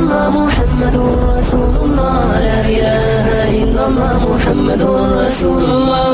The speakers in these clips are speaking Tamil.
الله محمد رسول الله لا إله إلا الله محمد رسول الله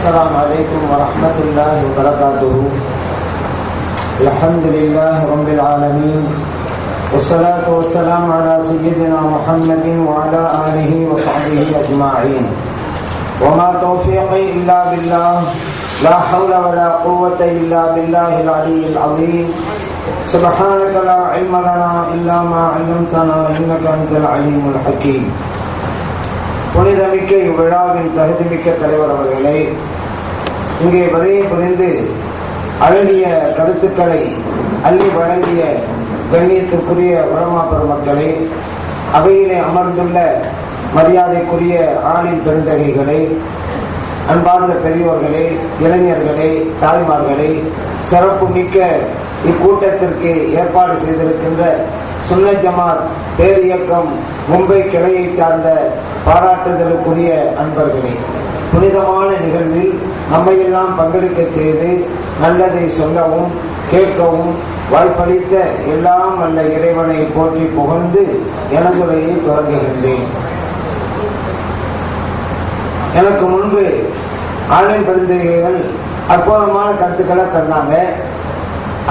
السلام عليكم ورحمة الله وبركاته. الحمد لله رب العالمين والصلاة والسلام على سيدنا محمد وعلى آله وصحبه أجمعين. وما توفيقي إلا بالله لا حول ولا قوة إلا بالله العلي العظيم. سبحانك لا علم لنا إلا ما علمتنا إنك أنت العليم الحكيم. புனிதமிக்க இவ்விழாவின் தகுதிமிக்க தலைவர் அவர்களே, இங்கே வரையை புரிந்து அழகிய கருத்துக்களை அள்ளி வழங்கிய கண்ணியத்திற்குரிய உலமா பெருமக்களே, அவையிலே அமர்ந்துள்ள மரியாதைக்குரிய ஆளின் பெருந்தகைகளே, அன்பார்ந்த பெரியோர்களே, இளைஞர்களே, தாய்மார்களே, சிறப்பு மிக்க இக்கூட்டத்திற்கு ஏற்பாடு செய்திருக்கின்ற சுன்னத் ஜமாத் பேரியக்கம் மும்பை கிளையை சார்ந்த பாராட்டுதலுக்குரிய அன்பர்களே, புனிதமான நிகழ்வில் நம்மையெல்லாம் பங்கெடுக்க செய்து நல்லதை சொல்லவும் கேட்கவும் வாய்ப்பளித்த எல்லாம் நல்ல இறைவனை போற்றி புகழ்ந்து எனதுரையை தொடங்குகின்றேன். எனக்கு முன்பு ஆன்லைன் பெருந்தகைகள் அற்புதமான கருத்துக்களை தந்தாங்க.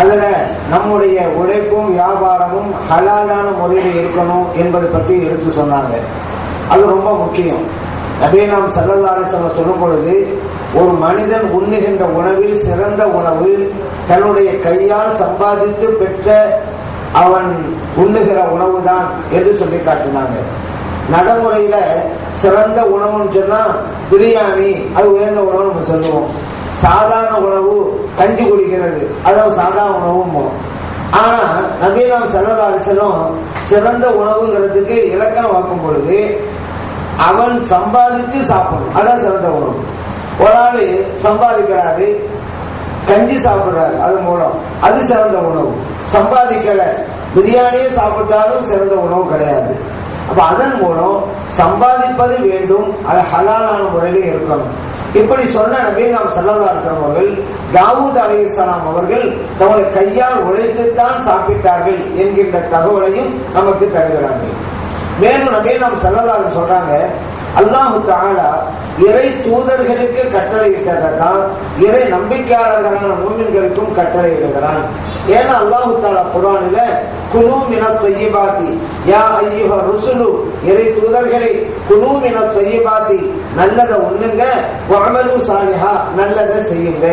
அதுல நம்முடைய உழைப்பும் வியாபாரமும் ஹலாலான முறையில் இருக்கணும் என்பதை பற்றி எடுத்து சொன்னாங்க. அது ரொம்ப முக்கியம். நபிகள் ஸல்லல்லாஹு அலைஹி வஸல்லம் சொல்லும் பொழுது, ஒரு மனிதன் உண்ணுகின்ற உணவில் சிறந்த உணவு தன்னுடைய கையால் சம்பாதித்து பெற்ற அவன் உண்ணுகிற உணவு தான் என்று சொல்லி காட்டினாங்க. நடைமுறையில சிறந்த உணவுன்னு சொன்னா பிரியாணி, அது உயர்ந்த உணவு நம்ம சொல்லுவோம். சாதாரண உணவு கஞ்சி குடிக்கிறது, அதாவது சாதாரண உணவும். ஆனா நபிகள் ஸல்லல்லாஹு அலைஹி வஸல்லம் சிறந்த உணவுங்கிறதுக்கு இலக்கணம் வாக்கும் பொழுது அவன் சம்பாதிச்சு சாப்பிடணும், அதான் சிறந்த உணவு. ஒரு ஆளு சம்பாதிக்கிறாரு, கஞ்சி சாப்பிடுறாரு, அது மூலம் அது சிறந்த உணவு. சம்பாதிக்கல, பிரியாணியே சாப்பிட்டாலும் சிறந்த உணவு கிடையாது. அப்ப அதன் மூலம் சம்பாதிப்பது வேண்டும், அது ஹலாலான முறையிலே இருக்கணும். இப்படி சொன்ன நபிகள் ஸல்லல்லாஹு அலைஹி வஸல்லம் அவர்கள் தாவூத் அலைஹிஸ்ஸலாம் அவர்கள் தங்களுடைய கையால் உழைத்துத்தான் சாப்பிட்டார்கள் என்கின்ற தகவலையும் நமக்கு தருகிறார்கள். மேலும் நபிகள் ஸல்லல்லாஹு அலைஹி சொல்றாங்க, அல்லாஹு தஆலா இறை தூதர்களுக்கு கட்டளையிட்டதான் இறை நம்பிக்கையாளர்களான மூமின்களுக்கும் கட்டளையிடுகிறான். ஏன்னா அல்லாஹு தஆலா குர்ஆனில குலூ மினத் தய்யிபாத்தி யா அய்யுஹ ருசுலு, இறை தூதர்களே குலூ மினத் தய்யிபாத்தி, நல்லதை உண்ணுங்க, வஅமலு சாலிஹா, நல்லதை செய்யுங்க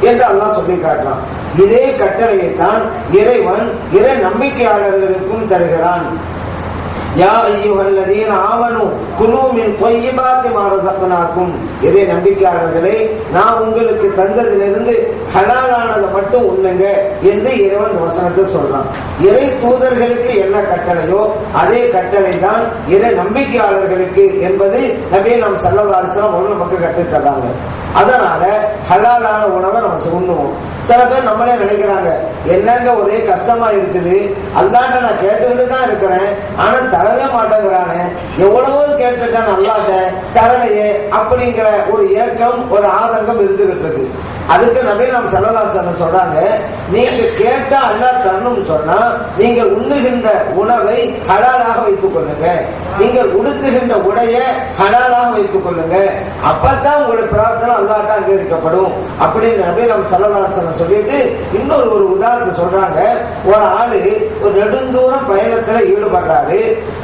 என்று அல்லாஹ் சொல்லி காட்டுறான். இதே கட்டளையை தான் இறைவன் இறை நம்பிக்கையாளர்களுக்கும் தருகிறான். யா அய்யுஹல்லதீன ஆமனு குலூ மின் தய்யிபாத்தி மா ரஸக்னாக்கும், இறை நம்பிக்கையாளர்களே நான் உங்களுக்கு தந்ததிலிருந்து ஹலாலானதை மட்டும் உண்ணுங்க என்று இறைவன் வசனத்தை சொல்றான். இறை தூதர்களுக்கு என்ன கட்டளையோ அதே கட்டளை தான் இறை நம்பிக்கையாளர்களுக்கு என்பது நபிகள் ஸல்லல்லாஹு அலைஹி வஸல்லம் ஒரு நமக்கு கற்றுத் தராங்க. அதனால ஹலாலான உணவை நம்ம உண்ணுவோம். சில பேர் நம்மளே நினைக்கிறாங்க, என்னங்க ஒரே கஷ்டமா இருக்குது, அல்லாஹ்ட்ட நான் கேட்டுக்கிட்டு தான் இருக்கிறேன், ஆனா தரவே மாட்டேங்கிறானே, எவ்வளவோ கேட்டுட்டான் அல்லாஹ்ட்ட தரலையே அப்படிங்கிற ஒரு ஏக்கம் ஒரு ஆதங்கம் இருந்துகிட்டு. அதுக்கு நபி நாம் ஸல்லல்லாஹு அலைஹி வஸல்லம் சொல்றாங்க, நீங்க கேட்டா அல்லாஹ் தரணும்னு சொன்னா நீங்கள் உண்ணுகின்ற உணவை ஹலாலாக வைத்துக் கொள்ளுங்க, நீங்கள் உடுத்துகின்ற உடைய ஹலாலாக வைத்துக் கொள்ளுங்க, அப்பதான் உங்களுடைய பிரார்த்தனை அல்லாஹ்ட்ட அங்கீகரிக்கப்படும் அப்படின்னு நபி நாம் ஸல்லல்லாஹு அலைஹி வஸல்லம் சொல்லிட்டு இன்னொரு உதாரணத்தை சொல்றாங்க. ஒரு ஆளு ஒரு நெடுந்தூரம் பயணத்துல ஈடுபடுறாரு,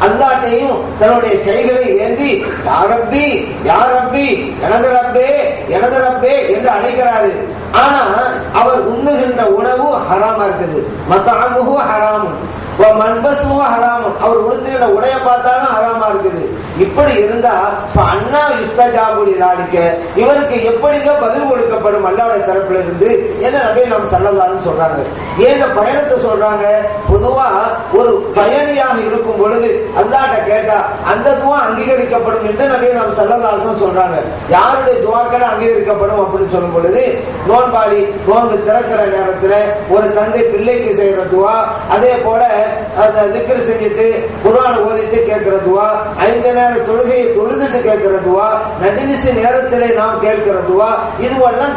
அல்லாஹ்ட்டையும் தன்னுடைய கைகளை ஏந்தி யா ரப்பி யா ரப்பி எனது ரப்பே எனது ரப்பே என்று அழைக்கிறாரு. ஆனா அவர் உண்ணுகின்ற உணவு ஹராமா இருக்குது, மத்அமுஹு ஹராமுன் வ மல்பஸுஹு ஹராமுன், அவர் உடுத்துகின்ற உடைய பார்த்தாலும் ஹராமா இருக்குது. இப்படி இருந்தா அண்ணா யுஸ்தஜாபு லிதாலிக, இவருக்கு எப்படிங்க பதில் கொடுக்கப்படும் அல்லாஹ்வுடைய தரப்பில் இருந்து என்ன நபி நாம் ஸல்லல்லாஹு அலைஹி சொல்றாங்க. ஏன் இந்த பயணத்தை சொல்றாங்க? பொதுவா ஒரு பயணியாக இருக்கும் பொழுது அல்லாஹ்ட்ட கேட்டா அந்த துஆ அங்கீகரிக்கப்படும் என்று நபி நாம் ஸல்லல்லாஹு அலைஹி வஸல்லம் சொல்றாங்க. யாருடைய துஆக்கள் அங்கீகரிக்கப்படும் அப்படின்னு சொல்லும் பொழுது நோன்பாளி நோன்பு திறக்கிற நேரத்தில் ஒரு தந்தை பிள்ளைக்கு செய்யற துஆ, அதே போல அந்த திக்ர் செஞ்சுட்டு குர்ஆன் ஓதிட்டு கேட்கிற துஆ, 5 நேர தொழுகையை தொழுதுட்டு கேட்கிற துஆ, நடுநிசி நேரத்திலே நாம் கேட்கிற துஆ, இதுவெல்லாம்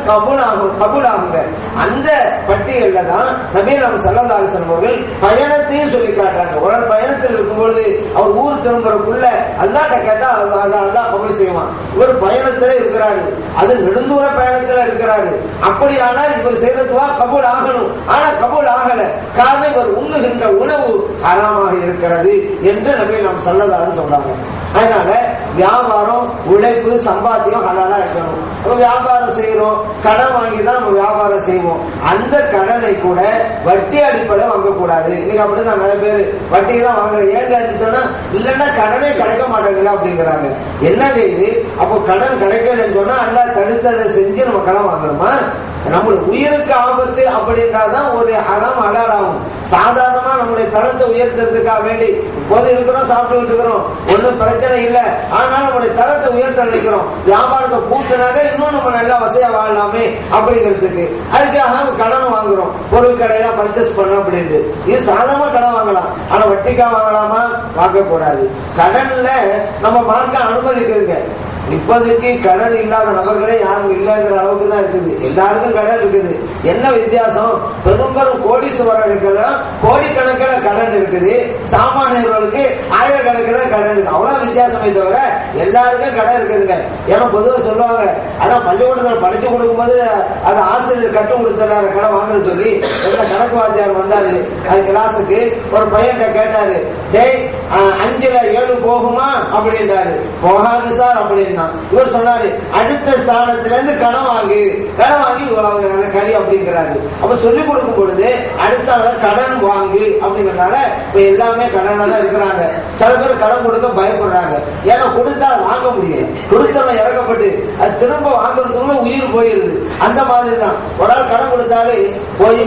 கபூலாகுங்க. அந்த பட்டியல்ல தான் நபி நாம் ஸல்லல்லாஹு அலைஹி வஸல்லம் அவர்கள் பயணத்தையும் சொல்லி காட்டுறாங்க. ஒரு பயணத்தில் இருக்கும்பொழுது அவர் ஊர் திரும்புறக்குள்ள அல்லாஹ்ட்ட கேட்டா அல்லாஹ் கபூல் செய்வான். இவர் பயணத்துல இருக்கிறாரு, அது நெடுந்தூர பயணத்துல இருக்கிறாரு, அப்படியானால் இவர் செய்த துஆ கபூல் ஆகணும். ஆனா கபூல் ஆகல, காரணம் இவர் உண்ணுகின்ற உணவு ஹராமாக இருக்கிறது என்று நபி நாம் ஸல்லல்லாஹு அலைஹி சொல்றாங்க. அதனால வியாபாரம் உழைப்பு சம்பாத்தியம் ஹலாலா இருக்கணும். வியாபாரம் செய்யறோம், கடன் வாங்கி தான் நம்ம வியாபாரம் செய்வோம். அந்த கடனை கூட வட்டி அடிப்படையில் வாங்கக்கூடாது. நீங்க அப்படிதான் நிறைய பேர் வட்டி தான் வாங்குறேன், ஏன் கேட்டுச்சோன்னா இல்லைன்னா கடனே கிடைக்க மாட்டேங்குது அப்படிங்கிறாங்க. என்னங்க இது? அப்போ கடன் கிடைக்கலன்னு சொன்னா அல்லாஹ் தடுத்ததை செஞ்சு நம்ம கடன் வாங்கணுமா? நம்மளுடைய உயிருக்கு ஆபத்து அப்படின்றாதான் ஒரு ஹராம் ஹலால் ஆகும். சாதாரணமா நம்முடைய தரத்தை உயர்த்துறதுக்காக வேண்டி இப்போது இருக்கிறோம், சாப்பிட்டு இருக்கிறோம், ஒன்னும் பிரச்சனை இல்லை, ஆனால் நம்முடைய தரத்தை உயர்த்த நினைக்கிறோம், வியாபாரத்தை கூட்டினாக இன்னும் நம்ம நல்லா வசதியா வாழலாமே அப்படிங்கிறதுக்கு அதுக்காக கடன் வாங்குறோம், பொருள் கடையெல்லாம் பர்ச்சேஸ் பண்ணோம் அப்படின்ட்டு. இது சாதாரணமா கடன் வாங்கலாம், ஆனா வட்டிக்கா வாங்கலாமா? வாங்க கூடாது. கடன்ல நம்ம மார்க்க அனுமதிக்குதுங்க. இப்போதைக்கு கடன் இல்லாத நபர்களே யாரும் இல்லைங்கிற அளவுக்கு தான் இருக்குது. எல்லாருக்கும் கடன் இருக்குது. என்ன வித்தியாசம்? பெரும்பெரும் கோடீஸ்வரர்களுக்கெல்லாம் கோடிக்கணக்கில் கடன் இருக்குது, சாமானியர்களுக்கு ஆயிரக்கணக்கில் கடன் இருக்கு. அவ்வளவு வித்தியாசமே தவிர எல்லாருக்கும் கடன் இருக்குதுங்க. ஏன்னா பொதுவாக சொல்லுவாங்க, அதான் பள்ளிக்கூடத்தில் படிச்சு கொடுக்கும்போது அது ஆசிரியர் கட்டம் கொடுத்துறாரு கடன் வாங்குறது சொல்லி. கணக்கு வாத்தியார் வந்தாரு அது கிளாஸுக்கு, ஒரு பையன் கேட்டாரு, டேய் 5ல் 7 போகுமா அப்படின்றாரு. போகாது சார் அப்படின்னு. இவர் சொன்னாரு, அடுத்த ஸ்தானத்துல இருந்து கடன் வாங்கி கடி அப்படிங்கிறாரு. அப்ப சொல்லிக் கொடுக்கும் பொழுது அடுத்த கடன் வாங்கு அப்படிங்கறதுனால இப்ப எல்லாமே கடனா தான் இருக்கிறாங்க. சில பேர் கடன் கொடுக்க பயப்படுறாங்க, ஏன்னா கொடுத்தா வாங்க முடியல, கொடுத்தவன் இறக்கப்பட்டு அது திரும்ப வாங்குறதுக்குள்ள உயிர் போயிருது. அந்த மாதிரி தான் ஒரு ஆள் கடன் கொடுத்தாரு,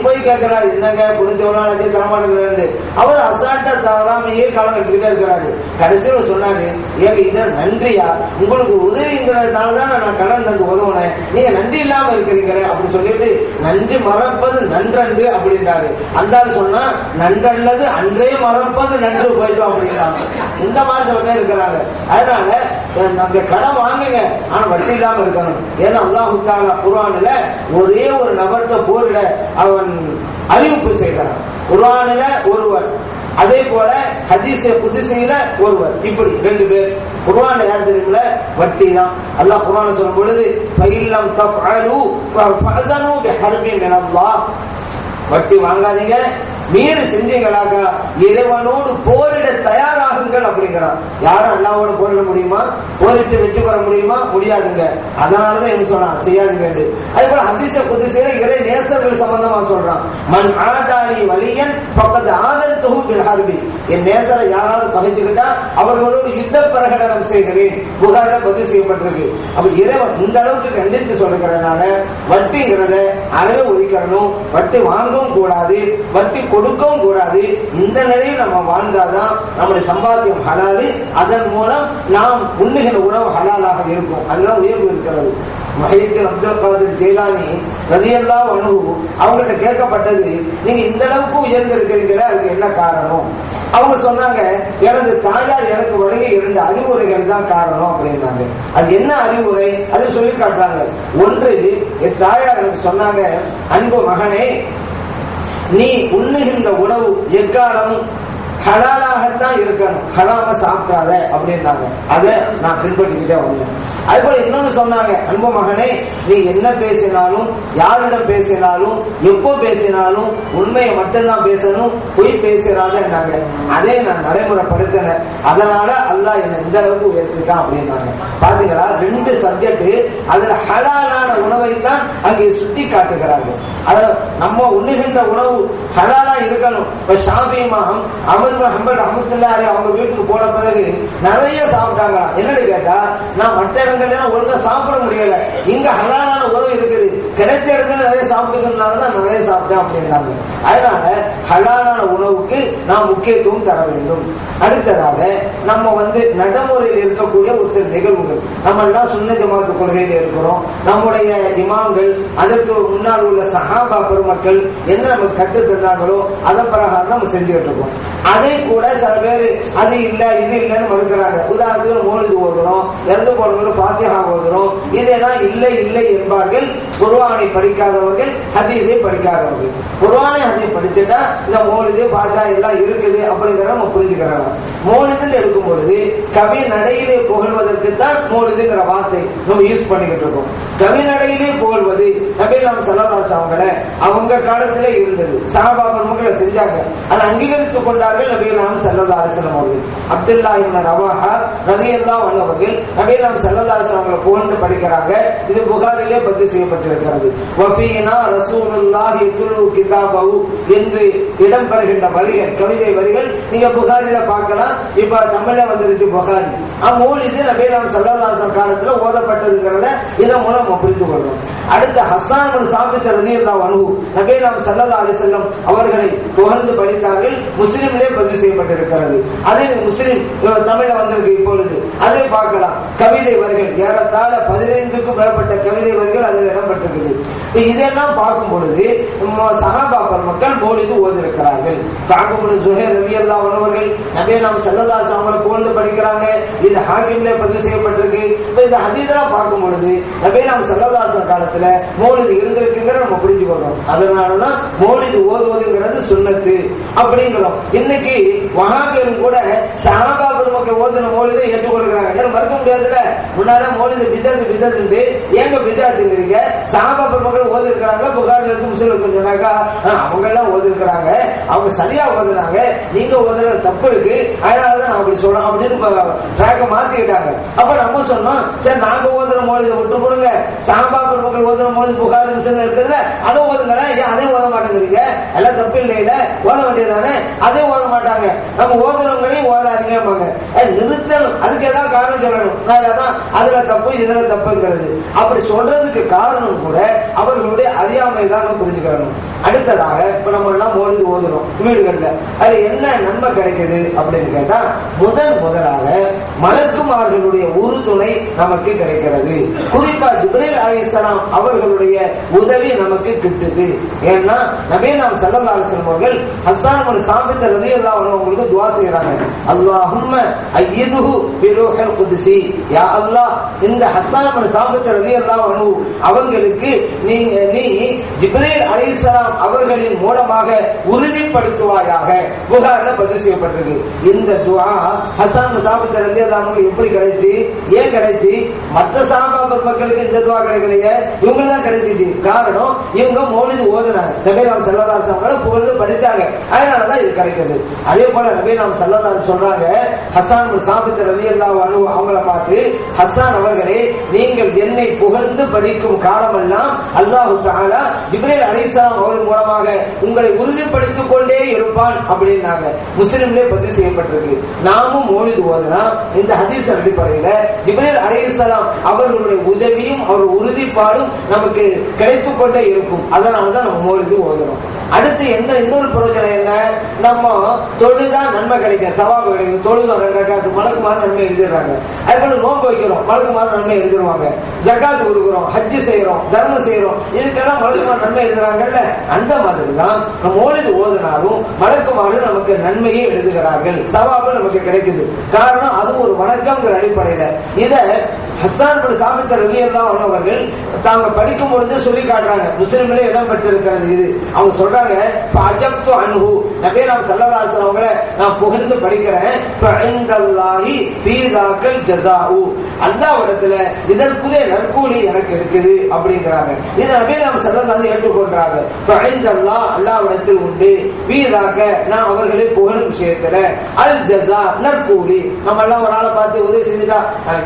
போய் கேட்கிறாரு, என்னங்க கொடுத்தவனால தரமாட்டேங்கிறாரு. அவர் அசால்ட்டா தராமையே கடன் எடுத்துக்கிட்டே இருக்கிறாரு. கடைசியில் சொன்னாரு, ஏங்க இத நன்றியா, உங்களுக்கு உதவிங்கிறதுனாலதான் நான் கடன் தந்து உதவுனேன், நீங்க நன்றி இல்லாம இருக்கிறீங்களே அப்படின்னு சொல்லிட்டு நன்றி மறப்பது நன்றன்று அப்படின்றாரு. அந்த சொன்னா நன்றல்லது அன்றே மறப்பது நன்று போயிட்டோம் அப்படின்றாங்க. இந்த மாதிரி சில பேர் இருக்கிறாங்க. அதனால நாங்க கடன் வாங்குங்க, ஆனா வட்டி இல்லாம இருக்கணும். ஏன்னா அல்லாஹ் தஆலா குர்ஆன்ல ஒரே ஒரு நபர்கிட்ட போரிட அவன் அறிவிப்பு செய்கிறான். குர்ஆன்ல ஒருவர், அதே போல ஹதீஸ் குத்ஸில ஒருவர், இப்படி 2 பேர். குர்ஆன்ல யார் தெரியுமில? வட்டி தான். அல்லாஹ் குர்ஆன்ல சொல்லும் பொழுது ஃபஇல்லம் தஃஅலு ஃபஅதனு பிஹர்பின் மினல்லாஹ், வட்டி வாங்காதீங்க, மீறி செஞ்சீங்களாக இறைவனோடு போரிட தயாராகுங்கள் அப்படிங்கிறான். யாரும் அல்லாஹ்வோடு போரிட முடியுமா? போரிட்டு வெற்றி பெற முடியுமா? முடியாதுங்க. அதனாலதான் என்ன சொல்றான், செய்யாதுங்க. அதே போல ஹதீஸ் குத்ஸில இறை நேசர்கள் சம்பந்தமா சொல்றான், மன் ஆதானி வலியன் ஃபக்கத் ஆதன்துஹு பில் ஹர்பி, என் நேசரை யாராவது பகைச்சுக்கிட்டா அவர்களோடு யுத்த பிரகடனம் செய்கிறேன். புகார்ல பதிவு செய்யப்பட்டிருக்கு. அப்ப இறைவன் இந்த அளவுக்கு கண்டித்து சொல்லுகிறனால வட்டிங்கிறத அறவே ஒதுக்கிறணும். வட்டி வாங்கவும் கூடாது, வட்டி கொடுக்கவும் கூடாது. இந்த நிலையில் நம்ம வாழ்ந்தாதான் நம்முடைய சம்பாத்தியம் ஹலாலு, அதன் மூலம் நாம் உண்ணுகிற உணவு ஹலாலாக இருக்கும். அதெல்லாம் உயர்வு இருக்கிறது. முஹையீன் அப்துல் காதிர் ஜெயிலானி ரலியல்லாஹு அன்ஹு அவங்கள்ட்ட கேட்கப்பட்டது, நீங்க இந்த அளவுக்கு உயர்ந்திருக்கிறீங்களே, அதுக்கு என்ன காரணம்? அவங்க சொன்னாங்க, எனது தாயார் எனக்கு வழங்கிய 2 அறிவுரைகள் தான் காரணம் அப்படின்னாங்க. அது என்ன அறிவுரை? அது சொல்லி காட்டுறாங்க. ஒன்று, என் தாயார் எனக்கு சொன்னாங்க, அன்பு மகனே, நீ உண்ணுகின்ற உணவு எக்காலமும் ஹலாலாகத்தான் இருக்கணும், ஹராம சாப்பிடாத அப்படின்னாங்க. அதை நான் பின்பற்றிக்கிட்டே வந்தேன். அதுபோல இன்னொன்னு சொன்னாங்க, அன்பு மகனே, நீ என்ன பேசினாலும், யாரிடம் பேசினாலும், எப்போ பேசினாலும் உண்மையை மட்டும்தான் பேசணும், பொய் பேசுறாதன்னாங்க. அதே நான் நடைமுறைப்படுத்தினேன். அதனால அல்லாஹ் என்னை இந்த அளவுக்கு உயர்த்திட்டான் அப்படின்னாங்க. பாத்தீங்களா, 2 சப்ஜெக்ட், அதுல ஹலாலான உணவை தான் அங்கே சுட்டி காட்டுகிறார்கள். அதாவது நம்ம உண்ணுகின்ற உணவு ஹலாலா இருக்கணும். இப்ப ஷாஃபி இமாம் அஹ்மத் ஹம்பல் ரஹ்மத்துல்லாஹி அலைஹி அவங்க வீட்டுக்கு போன பிறகு நிறைய சாப்பிட்டாங்களா. என்னன்னு கேட்டா, நான் மற்ற இடங்கள்ல ஒழுங்கா சாப்பிட முடியல, இங்க ஹலாலான உணவு இருக்குது, கிடைத்த இடத்துல நிறைய சாப்பிடுறதுனாலதான் நிறைய சாப்பிட்டேன் அப்படின்னாங்க. அதனால ஹலாலான உணவுக்கு நாம் முக்கியத்துவம் தர வேண்டும். அடுத்ததாக நம்ம நடைமுறையில் இருக்கக்கூடிய ஒரு சில நிகழ்வுகள், நம்ம எல்லாம் சுன்ன ஜமாத் கொள்கையில் இருக்கிறோம். நம்முடைய இமாம்கள், அதற்கு முன்னால் உள்ள சஹாபா பெருமக்கள் என்ன நமக்கு கற்று தந்தாங்களோ அதன் பிரகாரம் நம்ம செஞ்சுட்டு இருக்கோம். அதை கூட சில பேர் அது இல்ல இது இல்லைன்னு மறுக்கிறாங்க. உதாரணத்துக்கு மௌலிது ஓதுறோம், இறந்து போனவர்கள் ஃபாத்திஹா ஓதுறோம், இதெல்லாம் இல்லை இல்லை என்பார்கள். குர்ஆனை படிக்காதவர்கள், ஹதீஸை படிக்காதவர்கள். குர்ஆனை ஹதீஸ் படிச்சுட்டா இந்த மௌலிது ஃபாத்திஹா எல்லாம் இருக்குது அப்படிங்கிறத நம்ம புரிஞ்சுக்கிறாங்க. மௌலிதுன்னு எடுக்கும் பொழுது கவி நடையிலே புகழ்வதற்கு தான் மௌலிதுங்கிற வார்த்தை நம்ம யூஸ் பண்ணிக்கிட்டு இருக்கோம். கவி நடையிலே புகழ்வது நபிகள் ஸல்லல்லாஹு அலைஹி வஸல்லம் அவங்க காலத்திலே இருந்தது. சஹாபா பெருமக்கள் செஞ்சாங்க, அதை அங்கீகரித்துக் கொண்டார்கள் நபிகள் ஸல்லல்லாஹு அலைஹி வஸல்லம் அவர்கள். அப்துல்லாஹ் இப்னு ரவாஹா ரலியல்லாஹு அன்ஹு அவர்கள் நபிகள் ஸல்லல்லாஹு அலைஹி வஸல்லம் புகழ்ந்து படிக்கிறாங்க. இது புகாரிலே பதிவு செய்யப்பட்டிருக்கிறது. வஃபீனா ரசூலுல்லாஹி யத்லு கிதாபஹு என்று இடம்பெறுகின்ற வரிகள், கவிதை வரிகள் நீங்க புகாரில பார்க்கலாம். இப்ப தமிழ்ல வந்துருச்சு புகாரி. மௌலிது நபிகள் ஸல்லல்லாஹு அலைஹி வஸல்லம் காலத்துல ஓதப்பட்டதுங்கிறத இதன் மூலம் நம்ம புரிந்து கொள்றோம். அடுத்து ஹஸ்ஸான் இப்னு சாபித் ரலியல்லாஹு அன்ஹு நபிகள் ஸல்லல்லாஹு அலைஹி வஸல்லம் அவர்களை புகழ்ந்து படித்தார்கள். முஸ்லிமிலே பதிவு செய்யப்பட்டிருக்கிறது. அதே முஸ்லிம் தமிழ்ல வந்திருக்கு இப்பொழுது, அதை பார்க்கலாம். கவிதை வரிகள் ஏறத்தாழ 15க்கும் மேற்பட்ட கவிதை வரிகள் அதில் இடம்பெற்றிருக்குது. இதெல்லாம் பார்க்கும் பொழுது சஹாபா பெருமக்கள் மௌலிது ஓதிருக்கிறார்கள். கஅப் இப்னு ஸுஹைர் ரலியல்லாஹு அன்ஹு அவர்கள் நபிகள் ஸல்லல்லாஹு அலைஹி வஸல்லம் புகழ்ந்து படிக்கிறாங்க. இது ஹாக்கிம்ல பதிவு செய்யப்பட்டிருக்கு. இந்த ஹதீஸெல்லாம் பார்க்கும் பொழுது நபிகள் ஸல்லல்லாஹு அலைஹி வஸல்லம் காலத்துல மௌலிது இருந்திருக்குங்கிறத நம்ம புரிஞ்சுக்கிறோம். அதனாலதான் மௌலிது ஓதுவதுங்கிறது சுன்னத்து அப்படிங்கிறோம். இன்னைக்கு வஹாபியரும் கூட சஹாபா பெருமக்கள் ஓதுன மௌலிதை ஏற்றுக்கொள்கிறாங்க. ஏன்னா மறுக்க முடியாதுல. முன்னால மௌலிது பிதத் பிதத் ஏங்க பிதத்துங்கிறீங்க? சஹாபா பெருமக்கள் ஓதி இருக்கிறாங்க, புகாரில் இருக்கு, முஸ்லிம் இருக்கு சொன்னாக்கா அவங்க எல்லாம் ஓதி இருக்கிறாங்க, அவங்க சரியா ஓதுனாங்க, நீங்க ஓதுற தப்பு இருக்கு, அதனாலதான் நான் அப்படி சொல்றோம் அப்படின்னு ட்ராக்க மாத்திக்கிட்டாங்க. அப்ப நம்ம சொன்னோம், சரி நாங்க ஓதுற மௌலிதை விட்டு போடுங்க, சஹாபா பெருமக்கள் ஓதுற மௌலிது புகாரி முஸ்லிம் இருக்குதுல அதை ஓதுங்களேன், ஏன் அதையும் ஓத மாட்டேங்கிறீங்க? எல்லாம் தப்பு இல்லையில ஓத வேண்டியதானே? அதே ஓத மாட்டாங்க. நம்ம ஓதுறவங்களையும் ஓதாதீங்க நிறுத்தணும். அதுக்கு ஏதாவது காரணம் சொல்லணும். அதான் அதுல தப்பு இதுல தப்புங்கிறது. அப்படி சொல்றதுக்கு காரணம் கூட அவர்களுடைய அறியாமை தான் புரிஞ்சுக்கணும். அடுத்ததாக இப்ப நம்ம எல்லாம் மௌலிது ஓதுறோம் வீடுகள்ல, அது என்ன நன்மை கிடைக்குது அப்படின்னு கேட்டா, முதலாக மலக்குமார்களுடைய உறுதுணை நமக்கு கிடைக்கிறது. குறிப்பா ஜிப்ரீல் அலைஹிஸ்ஸலாம் அவர்களுடைய உதவி நமக்கு கிட்டுது. ஏன்னா நபிகள் ஸல்லல்லாஹு அலைஹி வஸல்லம் அவர்கள் ஹஸ்ஸான் இப்னு சாபித் ரலியல்லாஹு அன்ஹு அவங்களுக்கு துஆ செய்றாங்க. அல்லாஹும்ம அய்யிதுஹு பிரூஹில் குத்ஸி, யா அல்லாஹ் இந்த ஹஸ்ஸான் இப்னு சாபித் ரலியல்லாஹு அன்ஹு அவங்களுக்கு நீ ஜிப்ரீல் அலைஹிஸ்ஸலாம் அவர்களின் மூலமாக உறுதிப்படுத்துவாயாக. புகார்ல பதிவு செய்யப்பட்டிருக்கு. இந்த துஆ ஹஸ்ஸான் இப்னு சாபித் ரலியல்லாஹு அன்ஹு எப்படி கிடைச்சு, ஏன் கிடைச்சு? மற்ற சஹாபா மக்களுக்கு இந்த துஆ கிடைக்கலையே, இவங்களுக்கு தான் கிடைச்சிச்சு. காரணம், இவங்க மௌலிது ஓதுனாங்க, நபிகள் ஸல்லல்லாஹு அலைஹி வஸல்லம் புகழ்ந்து படிச்சாங்க, அதனாலதான் இது கிடைக்குது. அதே போல நபிகள் ஸல்லல்லாஹு அலைஹி வஸல்லம் சொல்றாங்க, ஹஸ்ஸான் இப்னு சாபித் ரலியல்லாஹு அன்ஹு அவங்கள பார்த்து, ஹஸ்ஸான் அவர்களே, நீங்கள் என்னை புகழ்ந்து படிக்கும் காலமெல்லாம் அல்லாஹ் தஆலா ஜிப்ரீல் அலைஹிஸ்ஸலாம் அவர்கள் மூலமாக உங்களை உறுதிப்படுத்திக் கொண்டே இருப்பான் அப்படின்னாங்க. முஸ்லிம்லே பதிவு செய்யப்பட்டிருக்கு. நாமும் மௌலித் ஓதுனா இந்த ஹதீஸ் அடிப்படையில ஜிப்ரீல் அலைஹிஸ்ஸலாம் அவர்களுடைய உதவியும் அவர் உறுதிப்பாடும் நமக்கு கிடைத்துக் கொண்டே இருக்கும். அதனாலதான் நம்ம மௌலித் ஓதுறோம். அடுத்து இன்னொரு பிரயோஜனம் என்ன? நம்ம தொழுதா நன்மை கிடைக்கும், சவாபு கிடைக்கும். தொழுதா 2 ரக்காத் மலக்குமார் நன்மை எழுதிடுறாங்க. அதுபோல நோன்பு வைக்கிறோம், மலக்குமார் நன்மை எழுதிடுவாங்க. ஜகாத் கொடுக்கிறோம், ஹஜ்ஜு செய்யறோம், தர்மம் செய்யறோம், இதுக்கெல்லாம் மலக்குமார் நன்மை எழுதுறாங்கல்ல. அந்த மாதிரி தான் நம்ம மௌலித் ஓதுனாலும் மலக்குமார்கள் நமக்கு நன்மையை எழுதுகிறார்கள், சவாபு நமக்கு கிடைக்குது. காரணம் அது ஒரு வணக்கம்ங்கிற அடிப்படையில. இத ஹஸ்ஸான் பின் சாபித் ரலியல்லாஹு அன்ஹு அவர்கள் தாங்க படிக்கும் பொழுது சொல்லி காட்டுறாங்க. முஸ்லிம்களே இடம் பெற்றிருக்கிறது இது. அவங்க சொல்றாங்க, ஃபஅஜப்து அன்ஹு, நபி நாம் ஸல்லல்லாஹு அலைஹி வஸல்லம் அவங்களை நான் புகழ்ந்து படிக்கிறேன். ஃபஇன்தல்லாஹி ஃபீ ஸாக்கல் ஜஸாஉ, அல்லாஹ்விடத்துல இதற்குரிய நற்கூலி எனக்கு இருக்குது அப்படிங்கறாங்க. இத நபி நாம் ஸல்லல்லாஹு அலைஹி ஏற்றுக்கொண்டாங்க. ஃபஇன்தல்லாஹ், அல்லாஹ்விடத்தில் உண்டு, ஃபீ ஸாக்க, நான் அவர்களை புகழும் விஷயத்துல, அல் ஜஸா, நற்கூலி. நம்ம எல்லாம் ஒரு ஆளை பார்த்து உதவி செஞ்சுட்டா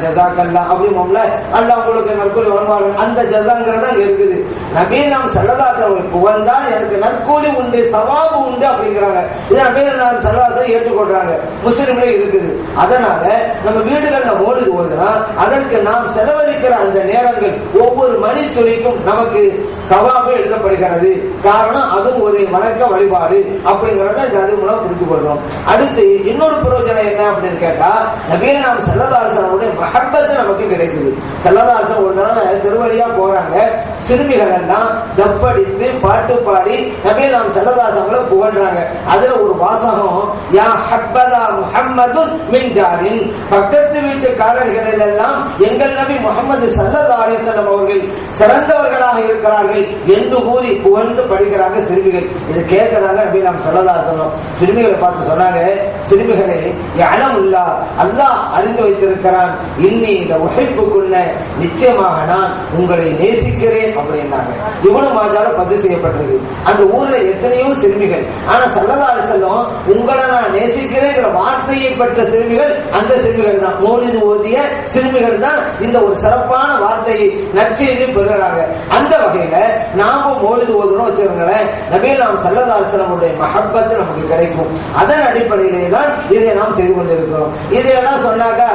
ஜஸாக்கல்லாஹ் அப்படிமோம்ல, அல்லாஹ் உங்களுக்கு நற்கூலி வழங்குவாங்க. அந்த ஜஸாங்கிறதா இருக்குது. நபி நாம் ஸல்லல்லாஹு அலைஹி வஸல்லம் புகழ்ந்தால் எனக்கு நற்கூலி உண்டு, சவாபு உண்டு அப்படிங்கிறாங்க. இதை நபி நாம் ஸல்லல்லாஹு அலைஹி வஸல்லம் ஏற்றுக்கொள்றாங்க. முஸ்லிம்களே இருக்குது. அதனால நம்ம வீடுகள்ல மௌலித் ஓதுனா அதற்கு நாம் செலவழிக்கிற அந்த நேரங்கள் ஒவ்வொரு மணி துளிக்கும் நமக்கு சவாபு எழுதப்படுகிறது. காரணம் அதுவும் ஒரு வணக்க வழிபாடு அப்படிங்கறத இந்த அது மூலம் புரிந்து கொள்றோம். அடுத்து இன்னொரு பிரயோஜனம் என்ன அப்படின்னு கேட்டா, நபி நாம் ஸல்லல்லாஹு அலைஹி வஸல்லம் மஹப்பத் நமக்கு கிடைக்குது. ஸல்லல்லாஹு அலைஹி வஸல்லம் ஒரு தடவை திருவழியா போறாங்க. சிறுமிகள் எல்லாம் தப்படித்து பாட்டு பாடி நபி நாம் ஸல்லல்லாஹு அலைஹி வஸல்லம் புகழ்றாங்க. அதுல ஒரு வாசகம், யா ஹப்பதா முஹம்மதுன் மின் ஜாரின், பக்கத்து வீட்டுக்காரர்கள் எல்லாம் எங்கள் நபி முஹம்மது ஸல்லல்லாஹு அலைஹி வஸல்லம் அவர்கள் சிறந்தவர்களாக இருக்கிறார்கள் என்று கூறி புகழ்ந்து படிக்கிறாங்க சிறுமிகள். இது கேட்கிறாங்க நபி நாம் ஸல்லல்லாஹு அலைஹி வஸல்லம். சிறுமிகளை பார்த்து சொன்னாங்க, சிறுமிகளே, யஅலமுல்லாஹ், அல்லாஹ் அறிந்து வைத்திருக்கிறான், இன்னி இந்த உஹிப்புக்குள்ள, நிச்சயமாக நான் உங்களை நேசிக்கிறேன் அப்படின்னாங்க. இப்னு மாஜால பதிவு செய்யப்பட்டிருக்கு. அந்த ஊர்ல எத்தனையோ சிறுமிகள், ஆனா ஸல்லல்லாஹு அலைஹி வஸல்லம் உங்களை நான் நேசிக்கிறேங்கிற வார்த்தையை பெற்ற சிறுமிகள் அந்த சிறுமிகள் தான், மௌலித் ஓதிய சிறுமிகள் தான் இந்த ஒரு சிறப்பான வார்த்தையை நற்செய்தி பெறுகிறாங்க. அந்த வகையில நாம மௌலித் ஓதுறோம் வச்சுருங்களேன், நபி நாம் ஸல்லல்லாஹு அலைஹி வஸல்லம் உடைய மஹப்பத் நமக்கு கிடைக்கும். அதன் அடிப்படையிலே தான் இதை நாம் செய்து கொண்டிருக்கிறோம். இதையெல்லாம் சொன்னாக்கா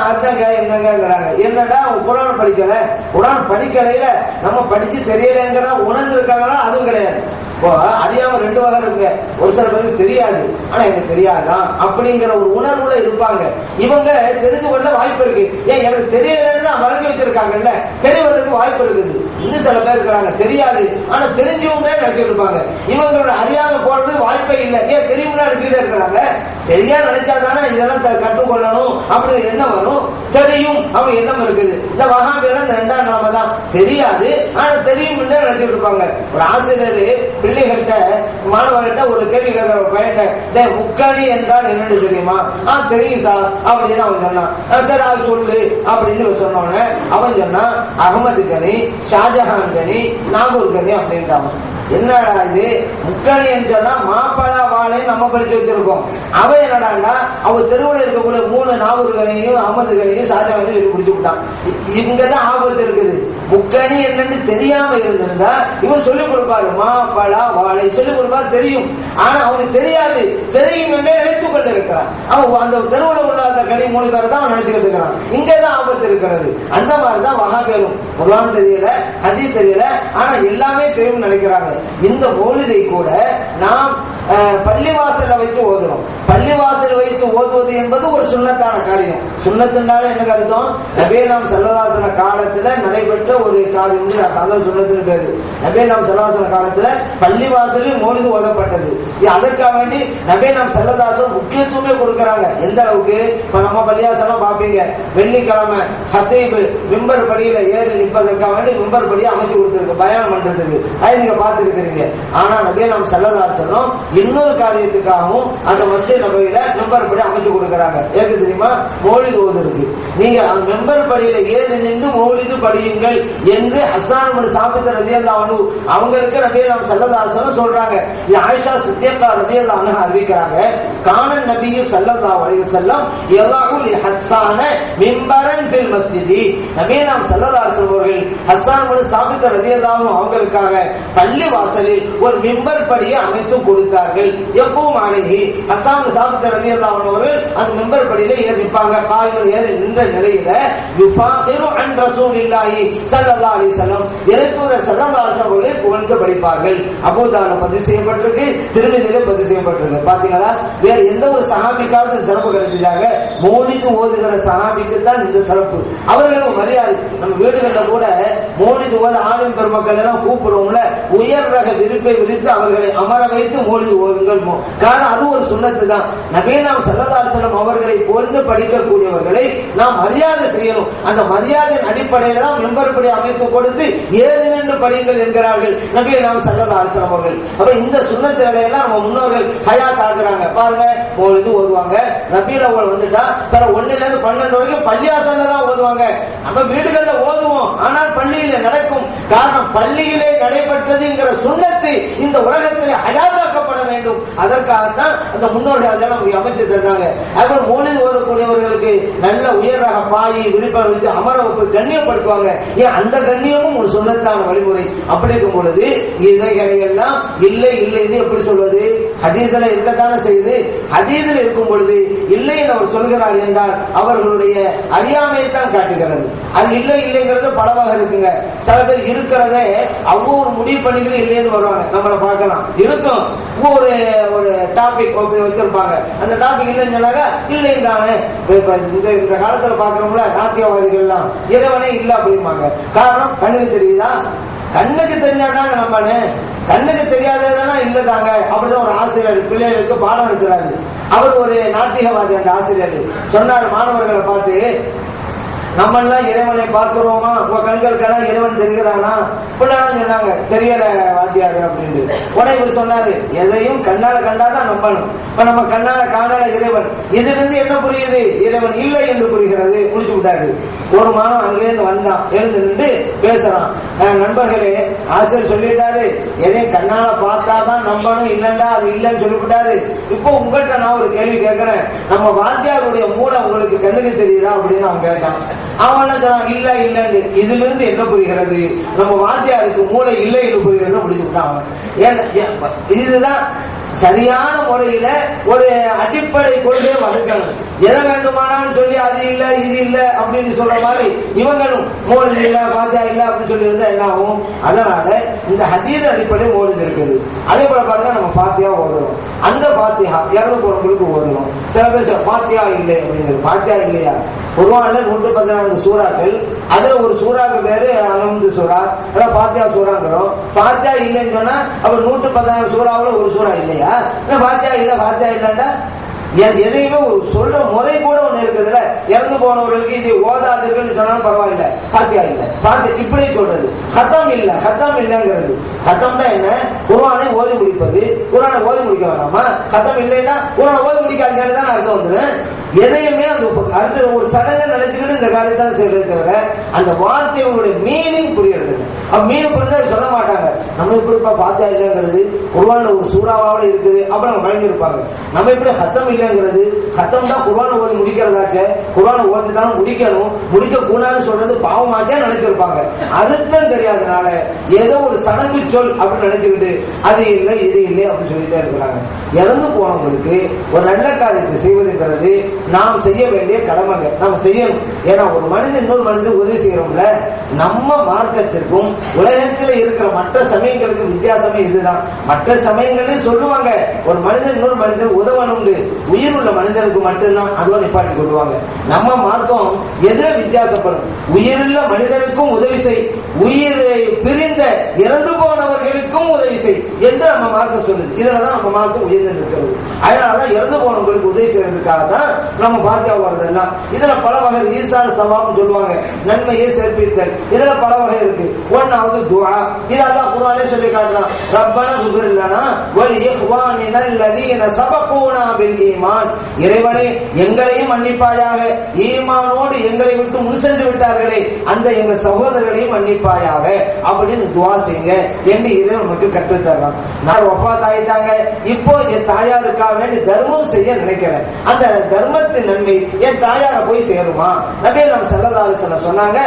அண்ணங்க என்னங்கிறாங்க, என்னடா குர்ஆன் படிக்கல, குர்ஆன் படிக்கலையில நம்ம படிச்சு தெரியலங்கிற உணர்ந்து இருக்காங்களா? அதுவும் கிடையாது. இப்போ அறியாம 2 வகை இருக்கு. ஒரு சில பேருக்கு தெரியாது, ஆனா எனக்கு தெரியாதான் அப்படிங்கிற ஒரு உணர்வுல இருப்பாங்க. இவங்க தெரிந்து கொள்ள வாய்ப்பு இருக்கு. ஏன் எனக்கு தெரியலன்னு தான் வழங்கி வச்சிருக்காங்கல்ல, தெரிவதற்கு வாய்ப்பு இருக்குது. இன்னும் சில பேர் இருக்கிறாங்க தெரியாது, ஆனா தெரிஞ்சவங்க நினைச்சிட்டு இருப்பாங்க. இவங்களோட அறியாம போறது வாய்ப்பே இல்லை. ஏன் தெரியும்னு நினைச்சுக்கிட்டே இருக்கிறாங்க. தெரியா நினைச்சாதானே இதெல்லாம் கற்றுக்கொள்ளணும் அப்படின்னு எண்ணம் வரும். தெரியும் அப்படி எண்ணம் இருக்குது. இந்த வஹாபியெல்லாம் இந்த 2ஆம் நிலைமை தான், தெரியாது ஆனா தெரியும் நினைச்சிட்டு இருப்பாங்க. ஒரு ஆசிரியர் பிள்ளைகிட்ட மாணவர்கிட்ட ஒரு கேள்வி கேட்கிற ஒரு பையன்கிட்ட, முக்கணி என்றால் என்னன்னு தெரியுமா? தெரியும் சார் அப்படின்னு அவன் சொன்னான். சரி அது சொல்லு அப்படின்னு சொன்னோன்னு அவன் சொன்னான், அகமது கனி, ஷாஜஹான் கனி, நாகூர் கனி அப்படின்ட்டான். என்னடா இது முக்கணி என்று சொன்னா மாப்பழா வாழை நம்ம படிச்சு வச்சிருக்கோம். அவன் என்னடாண்டா அவ தெருவில் இருக்கக்கூடிய 3 நாகூர் கனியையும் அகமது கனியும் ஷாஜஹானையும் பிடிச்சு விட்டான். இங்கதான் ஆபத்து இருக்குது. முக்கணி என்னன்னு தெரியாம இருந்திருந்தா இவர் சொல்லிக் கொடுப்பாரு, மாப்பழா வாழை சொல்லிக் கொடுப்பாரு, தெரியும். ஆனா அவனுக்கு தெரியாது, தெரியும் என்றே நினைத்துக் கொண்டு இருக்கிறான். அவன் அந்த தெருவில் உள்ள அந்த கனி 3 பேரை தான் அவன் நினைச்சுக்கிட்டு இருக்கிறான். இங்கதான் ஆபத்து இருக்கிறது. அந்த மாதிரிதான் வஹாபியரும் குர்ஆன் தெரியல, ஹதீஸ் தெரியல, ஆனா எல்லாமே தெரியும் நினைக்கிறாங்க. இந்த மௌலிதை கூட நாம் பள்ளிவாசல்ல வைத்து ஓதுறோம். பள்ளிவாசல் வைத்து ஓதுவது என்பது ஒரு சுன்னத்தான காரியம். சுன்னத்துனால என்ன அர்த்தம்? நபி நாம் ஸல்லல்லாஹு அலைஹி வஸல்லம் காலத்துல நடைபெற்ற ஒரு காரியம், அதான் சுன்னத்துன்னு பேரு. நபி நாம் ஸல்லல்லாஹு அலைஹி வஸல்லம் காலத்துல பள்ளிவாசலில் மௌலிது ஓதப்பட்டது. அதற்காக வேண்டி நபி நாம் ஸல்லல்லாஹு அலைஹி வஸல்லம் முக்கியத்துவமே கொடுக்கறாங்க. எந்த அளவுக்கு? இப்ப நம்ம பள்ளிவாசலாம் பாப்பீங்க, வெள்ளிக்கிழமை ஹத்தீப் மிம்பர் படியில ஏறி நிற்பதற்காக வேண்டி மிம்பர் படியை அமைச்சு கொடுத்திருக்கு, பயான் பண்றதுக்கு. அதை நீங்க பார்த்திருக்கிறீங்க. ஆனா நபி நாம் ஸல்லல்லாஹு அலைஹி வஸல்லம் இன்னொரு காரியத்துக்காகவும் அந்த மஸ்ஜித் நபவியில மிம்பர் படி அமைச்சு கொடுக்கறாங்க. ஏற்கு தெரியுமா? மௌலிது ஓதுறதுக்கு. நீங்கள் மெம்பர் படியில ஏறி நின்று மௌலிது படியுங்கள் என்று ஹஸ்ஸான் இப்னு சாபித் ரலியல்லாஹு அன்ஹு அவங்களுக்கு நபி நாம் ஸல்லல்லாஹு அலைஹி வஸல்லம் சொல்றாங்க. இது ஆயிஷா சித்திகா ரலியல்லாஹு அன்ஹா அறிவிக்கிறாங்க. கானன் நபி ஸல்லல்லாஹு அலைஹி வஸல்லம் யலஹு லி ஹஸ்ஸான மிம்பரன் ஃபில் மஸ்ஜிதி. நபி நாம் ஸல்லல்லாஹு அலைஹி வஸல்லம் அவர்கள் ஹஸ்ஸான் இப்னு சாபித் ரலியல்லாஹு அன்ஹு அவங்களுக்காக பள்ளி வாசலில் ஒரு மிம்பர் படியை அமைத்து கொடுத்தார்கள். யகூம் அலைஹி ஹஸ்ஸான் இப்னு சாபித் ரலியல்லாஹு அன்ஹு அவர்கள் அந்த மிம்பர் படியில ஏறி நிற்பாங்க. காய்கள் ஏறி நின்ற நிலையில யுஃபாகிரு அன் ரசூலில்லாஹி ஸல்லல்லாஹு அலைஹி வஸல்லம் இறைத்தூதர் ஸல்லல்லாஹு அலைஹி வஸல்லம் அவர்களை புகழ்ந்து படிப்பார்கள். அபூதாவுல பதிவு செய்யப்பட்டிருக்கு, திருமதியில பதிவு செய்யப்பட்டிருக்கு. பாத்தீங்களா, வேற எந்த ஒரு சஹாபிக்காவது சிறப்பு கிடைச்சாங்க, மௌலிது ஓதுகிற சஹாபிக்கு தான் இந்த சிறப்பு. அவர்களுக்கு மரியாதை. நம்ம வீடுகள்ல கூட மௌலிது ஓத ஆளும் பெருமக்கள் எல்லாம் கூப்பிடுவோம்ல, உயர் ரக விருப்பை விரித்து அவர்களை அமர வைத்து மௌலிது ஓதுங்கள். காரணம் அது ஒரு சுன்னத்து தான். நபி நாம் ஸல்லல்லாஹு அலைஹி வஸல்லம் அவர்களை புகழ்ந்து படிக்கக்கூடியவர்களை நாம் மரியாதை செய்யணும். அந்த மரியாதையின் அடிப்படையில் தான் மெம்பர் படி அமைத்து கொடுத்து ஏழு நின்று படியுங்கள் என்கிறார்கள் நபி நாம் ஸல்லல்லாஹு அலைஹி வஸல்லம் அவர்கள். அப்ப இந்த சுன்னத்துகளை எல்லாம் நம்ம முன்னோர்கள் ஹயாத் ஆக்குறாங்க. பாருங்க, மௌலிது ஓதுவாங்க. ரபீல் அவ்வல் வந்துட்டா பிற 1 ல இருந்து 12 வரைக்கும் பள்ளியாசல்ல தான் ஓதுவாங்க. நம்ம வீடுகள்ல ஓதுவோம், ஆனால் பள்ளியில நடக்கும். காரணம், பள்ளியிலே நடைபெற்றதுங்கிற சுன்னத்து இந்த உலகத்திலே ஹயாத்தாக்கப்பட வேண்டும். அதற்காகத்தான் அந்த முன்னோர்கள் அதெல்லாம் அமைச்சு தந்தாங்க. அப்புறம் மௌலிது ஓதக்கூடியவர்களுக்கு நல்ல உயர் ரக பாயை விருப்பம் வச்சு அமர வைப்பு கண்ணியப்படுத்துவாங்க. ஏன், அந்த கண்ணியமும் ஒரு சுன்னத்தான வழிமுறை. அப்படி இருக்கும் பொழுது இவைகளை எல்லாம் இல்லை இல்லைன்னு எப்படி சொல்வது? ஹதீஸ்ல இருக்கத்தானே செய்து. ஹதீஸ்ல இருக்கும் பொழுது இல்லை என்று அவர் சொல்கிறார் என்றால் அவர்களுடைய அறியாமையை தான் காட்டுகிறது. அது இல்லை இல்லைங்கிறது பல வகை இருக்குங்க. சில பேர் இருக்கிறதே ஒவ்வொரு முடிவு பண்ணிட்டு இல்லைன்னு வருவாங்க. நம்மளை பார்க்கலாம், இருக்கும் ஒரு டாபிக் வச்சிருப்பாங்க. அந்த டாபிக் இல்லைன்னு சொன்னாங்க இல்லைன்றானே. இந்த காலத்துல பாக்குறோம்ல, நாத்தியவாதிகள்லாம் இறைவனே இல்லை அப்படிம்பாங்க. காரணம், கண்ணுக்கு தெரியுதா? கண்ணுக்கு தெரிஞ்சாதாங்க நம்பனே, கண்ணுக்கு தெரியாததானா இல்லதாங்க. அப்படிதான் ஒரு ஆசிரியர் பிள்ளைகளுக்கு பாடம் எடுக்கிறாரு. அவர் ஒரு நாத்திகவாதி. அந்த ஆசிரியர் சொன்னாரு மாணவர்களை பார்த்து, நம்ம எல்லாம் இறைவனை பார்க்கிறோமா? உங்க கண்களுக்கெல்லாம் இறைவன் தெரிகிறானா? பிள்ளைலாம் சொன்னாங்க தெரியல வாத்தியாரு அப்படின்னு. உடனே இவர் சொன்னாரு, எதையும் கண்ணால கண்டாதான் நம்பணும். இப்ப நம்ம கண்ணால காணல இறைவன், இதுல இருந்து என்ன புரியுது? இறைவன் இல்லை என்று புரிகிறது. முடிச்சு விட்டாரு. ஒரு மாணவன் அங்கிருந்து வந்தான், எழுந்து நின்று பேசுறான். நண்பர்களே, ஆசிரியர் சொல்லிட்டாரு, எதையும் கண்ணால பார்த்தாதான் நம்பணும், இல்லண்டா அது இல்லைன்னு சொல்லிவிட்டாரு. இப்போ உங்கள்கிட்ட நான் ஒரு கேள்வி கேட்கிறேன், நம்ம வாத்தியாருடைய மூளை உங்களுக்கு கண்ணுக்கு தெரியுதா அப்படின்னு அவன் கேட்டான். அவன் என்ன சொன்னான், இல்ல இல்லன்னு. இதுல இருந்து என்ன புரிகிறது? நம்ம வாத்தியாருக்கு மூளை இல்லை என்று புரிகிறது. முடிச்சு விட்டான். இதுதான் சரியான முறையில ஒரு அடிப்படை கொள்கை வகுக்கணும். எதை வேண்டுமானாலும் சொல்லி அது இல்ல இது இல்ல அப்படின்னு சொல்ற மாதிரி இவங்களும் மௌலிது இல்ல பாத்தியா இல்ல அப்படின்னு சொல்லி இருந்தா என்ன ஆகும்? அதனால இந்த ஹதீஸ் அடிப்படை மௌலிது இருக்குது. அதே போல பாருங்க, நம்ம பாத்தியா ஓதுறோம். அந்த பாத்தியா இறந்து போனவங்களுக்கு ஓதுறோம். சில பேர் பாத்தியா இல்லை அப்படிங்கிறது. பாத்தியா இல்லையா? குர்ஆன்ல 114 சூறாக்கள், அதுல ஒரு சூறாக்கு பேரு அல்ஹம்து சூரா, அதான் பாத்தியா சூறாங்கிறோம். பாத்தியா இல்லைன்னு சொன்னா அப்ப 114 சூறாவுல ஒரு சூறா இல்லையா? பாத்தியா இல்ல பாத்தியா இல்லண்டா எதையுமே சொல்ற முறை கூட ஒண்ணு இருக்குதுல்ல. இறந்து போனவர்களுக்கு இது ஓதாதீர்கள் சொன்னாலும் பரவாயில்ல, பாத்தியா இல்ல பாத்தியா இப்படியே சொல்றது. ஹத்தம் இல்ல, ஹத்தம் இல்லங்கிறது. ஹத்தம்னா என்ன? குர்ஆனை ஓதி முடிப்பது. குர்ஆனை ஓதி முடிக்க வேண்டாமா? ஹத்தம் இல்லைன்னா குர்ஆனை ஓதி முடிக்காதுன்னு தான் அர்த்தம் வந்துடும். எதையுமே அந்த அடுத்த ஒரு சடங்கை நினைச்சுக்கிட்டு இந்த காரியத்தான் செய்யறது தவிர அந்த வார்த்தைகளுடைய மீனிங் புரியுறது. மீனிங் புரிஞ்சா சொல்ல மாட்டாங்க. நம்ம இப்படி பாத்தியா இல்லங்கிறது குர்ஆன்ல ஒரு சூறாவாவில் இருக்குது அப்படி அவங்க பயந்துருப்பாங்க. நம்ம இப்படி ஹத்தம் இல்லங்கிறது, ஹத்தம் தான் குர்ஆனை ஓதி முடிக்கிறதாச்சே, குர்ஆனை ஓதி தான் முடிக்கணும், முடிக்க கூடாதுன்னு சொல்றது பாவமாச்சே நினைச்சிருப்பாங்க. அர்த்தம் தெரியாதனால ஏதோ ஒரு சடங்கு சொல் அப்படின்னு நினைச்சுக்கிட்டு அது இல்லை இது இல்லை அப்படின்னு சொல்லிட்டே இருக்கிறாங்க. இறந்து போனவங்களுக்கு ஒரு நல்ல காரியத்தை செய்வதுங்கிறது நாம் செய்ய வேண்டிய கடமைங்க. நம்ம செய்யணும். ஏன்னா ஒரு மனிதன் இன்னொரு மனிதன் உதவி செய்யறோம்ல. நம்ம மார்க்கத்திற்கும் உலகத்தில் இருக்கிற மற்ற சமயங்களுக்கு வித்தியாசமே இதுதான். மற்ற சமயங்களே சொல்லுவாங்க ஒரு மனிதன் இன்னொரு மனிதன் உதவணும், உயிர் உள்ள மனிதனுக்கு மட்டும்தான் அதுவா நிப்பாட்டி கொள்வாங்க. நம்ம மார்க்கம் எதுல வித்தியாசப்படும்? உயிருள்ள மனிதனுக்கும் உதவி செய், உயிரை பிரிந்த இறந்து போனவர்களுக்கும் உதவி செய் என்று நம்ம மார்க்கம் சொல்லுது. இதுலதான் நம்ம மார்க்கம் உயர்ந்து இருக்கிறது. அதனாலதான் இறந்து போனவங்களுக்கு உதவி செய்யறதுக்காக தான் நம்ம பாத்தியா வருதெல்லாம். இதுல பல வகை ஈசான சவாப்னு சொல்லுவாங்க, நன்மையை சேர்ப்பித்தல். இதுல பல வகை இருக்கு. ஒன்னாவது துஆ. இதெல்லாம் குர்ஆனே சொல்லி காட்டுறான். ரப்பனா சுக்ர் லனா வ லி இஹ்வானினா அல்லதீன சபகூனா பில் ஈமான். ஈமான், இறைவனே எங்களையும் மன்னிப்பாயாக, ஈமானோடு எங்களை விட்டு முன் சென்று விட்டார்களே அந்த எங்க சகோதரர்களையும் மன்னிப்பாயாக அப்படின்னு துவா செய்யுங்க என்று இறைவன் நமக்கு கற்றுத்தரலாம். நான் வஃபாத் ஆயிட்டாங்க, இப்போ என் தாயாருக்காக வேண்டி தர்மம் செய்ய நினைக்கிறேன், அந்த தர்மத்தின் நன்மை என் தாயார போய் சேருமா? நபி நாம் ஸல்லல்லாஹு அலைஹி வஸல்லம் சொன்னாங்க,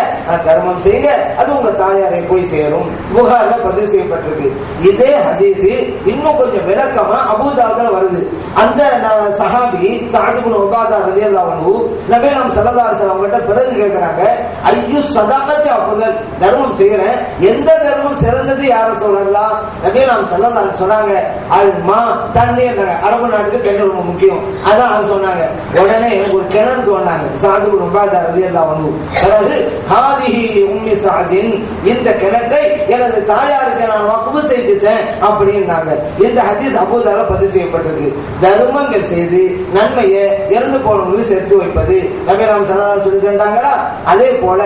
தர்மம் செய்யுங்க, அது உங்க தாயாரை போய் சேரும். புகார்ல பதிவு செய்யப்பட்டிருக்கு. இதே ஹதீஸ் இன்னும் கொஞ்சம் விளக்கமா அபூதாவுதுல வருது. அந்த சஹாபி சஅத் இப்னு உபாதா ரலியல்லாஹு அன்ஹு நபி நாம் ஸல்லல்லாஹு அலைஹி வஸல்லம் கிட்ட பிறகு கேக்குறாங்க, ஐயு ஸதகத்தி அஃதல், தர்மம் செய்யறேன், எந்த தர்மம் சிறந்தது யார சொல்லலாம்? நபி நாம் ஸல்லல்லாஹு அலைஹி சொன்னாங்க, அல் மா, தண்ணீர். அரபு நாட்டுக்கு தண்ணீர் ரொம்ப முக்கியம், அதான் அது சொன்னாங்க. உடனே ஒரு கிணறு தோண்டாங்க சஅத் இப்னு உபாதா ரலியல்லாஹு அன்ஹு. அதாவது ஹாதிஹி லி உம்மி சஅதின், இந்த கிணற்றை எனது தாயாருக்கு நான் வக்ஃப் செய்துட்டேன் அப்படின்னாங்க. இந்த ஹதீஸ் அபூதால பதிவு செய்யப்பட்டிருக்கு. தர்மங்கள் செய்து நன்மையை இறந்து போனவங்களுக்கு சேர்த்து வைப்பது நபி நாம் ஸல்லல்லாஹு அலைஹி சொல்லி தந்தாங்களா? அதே போல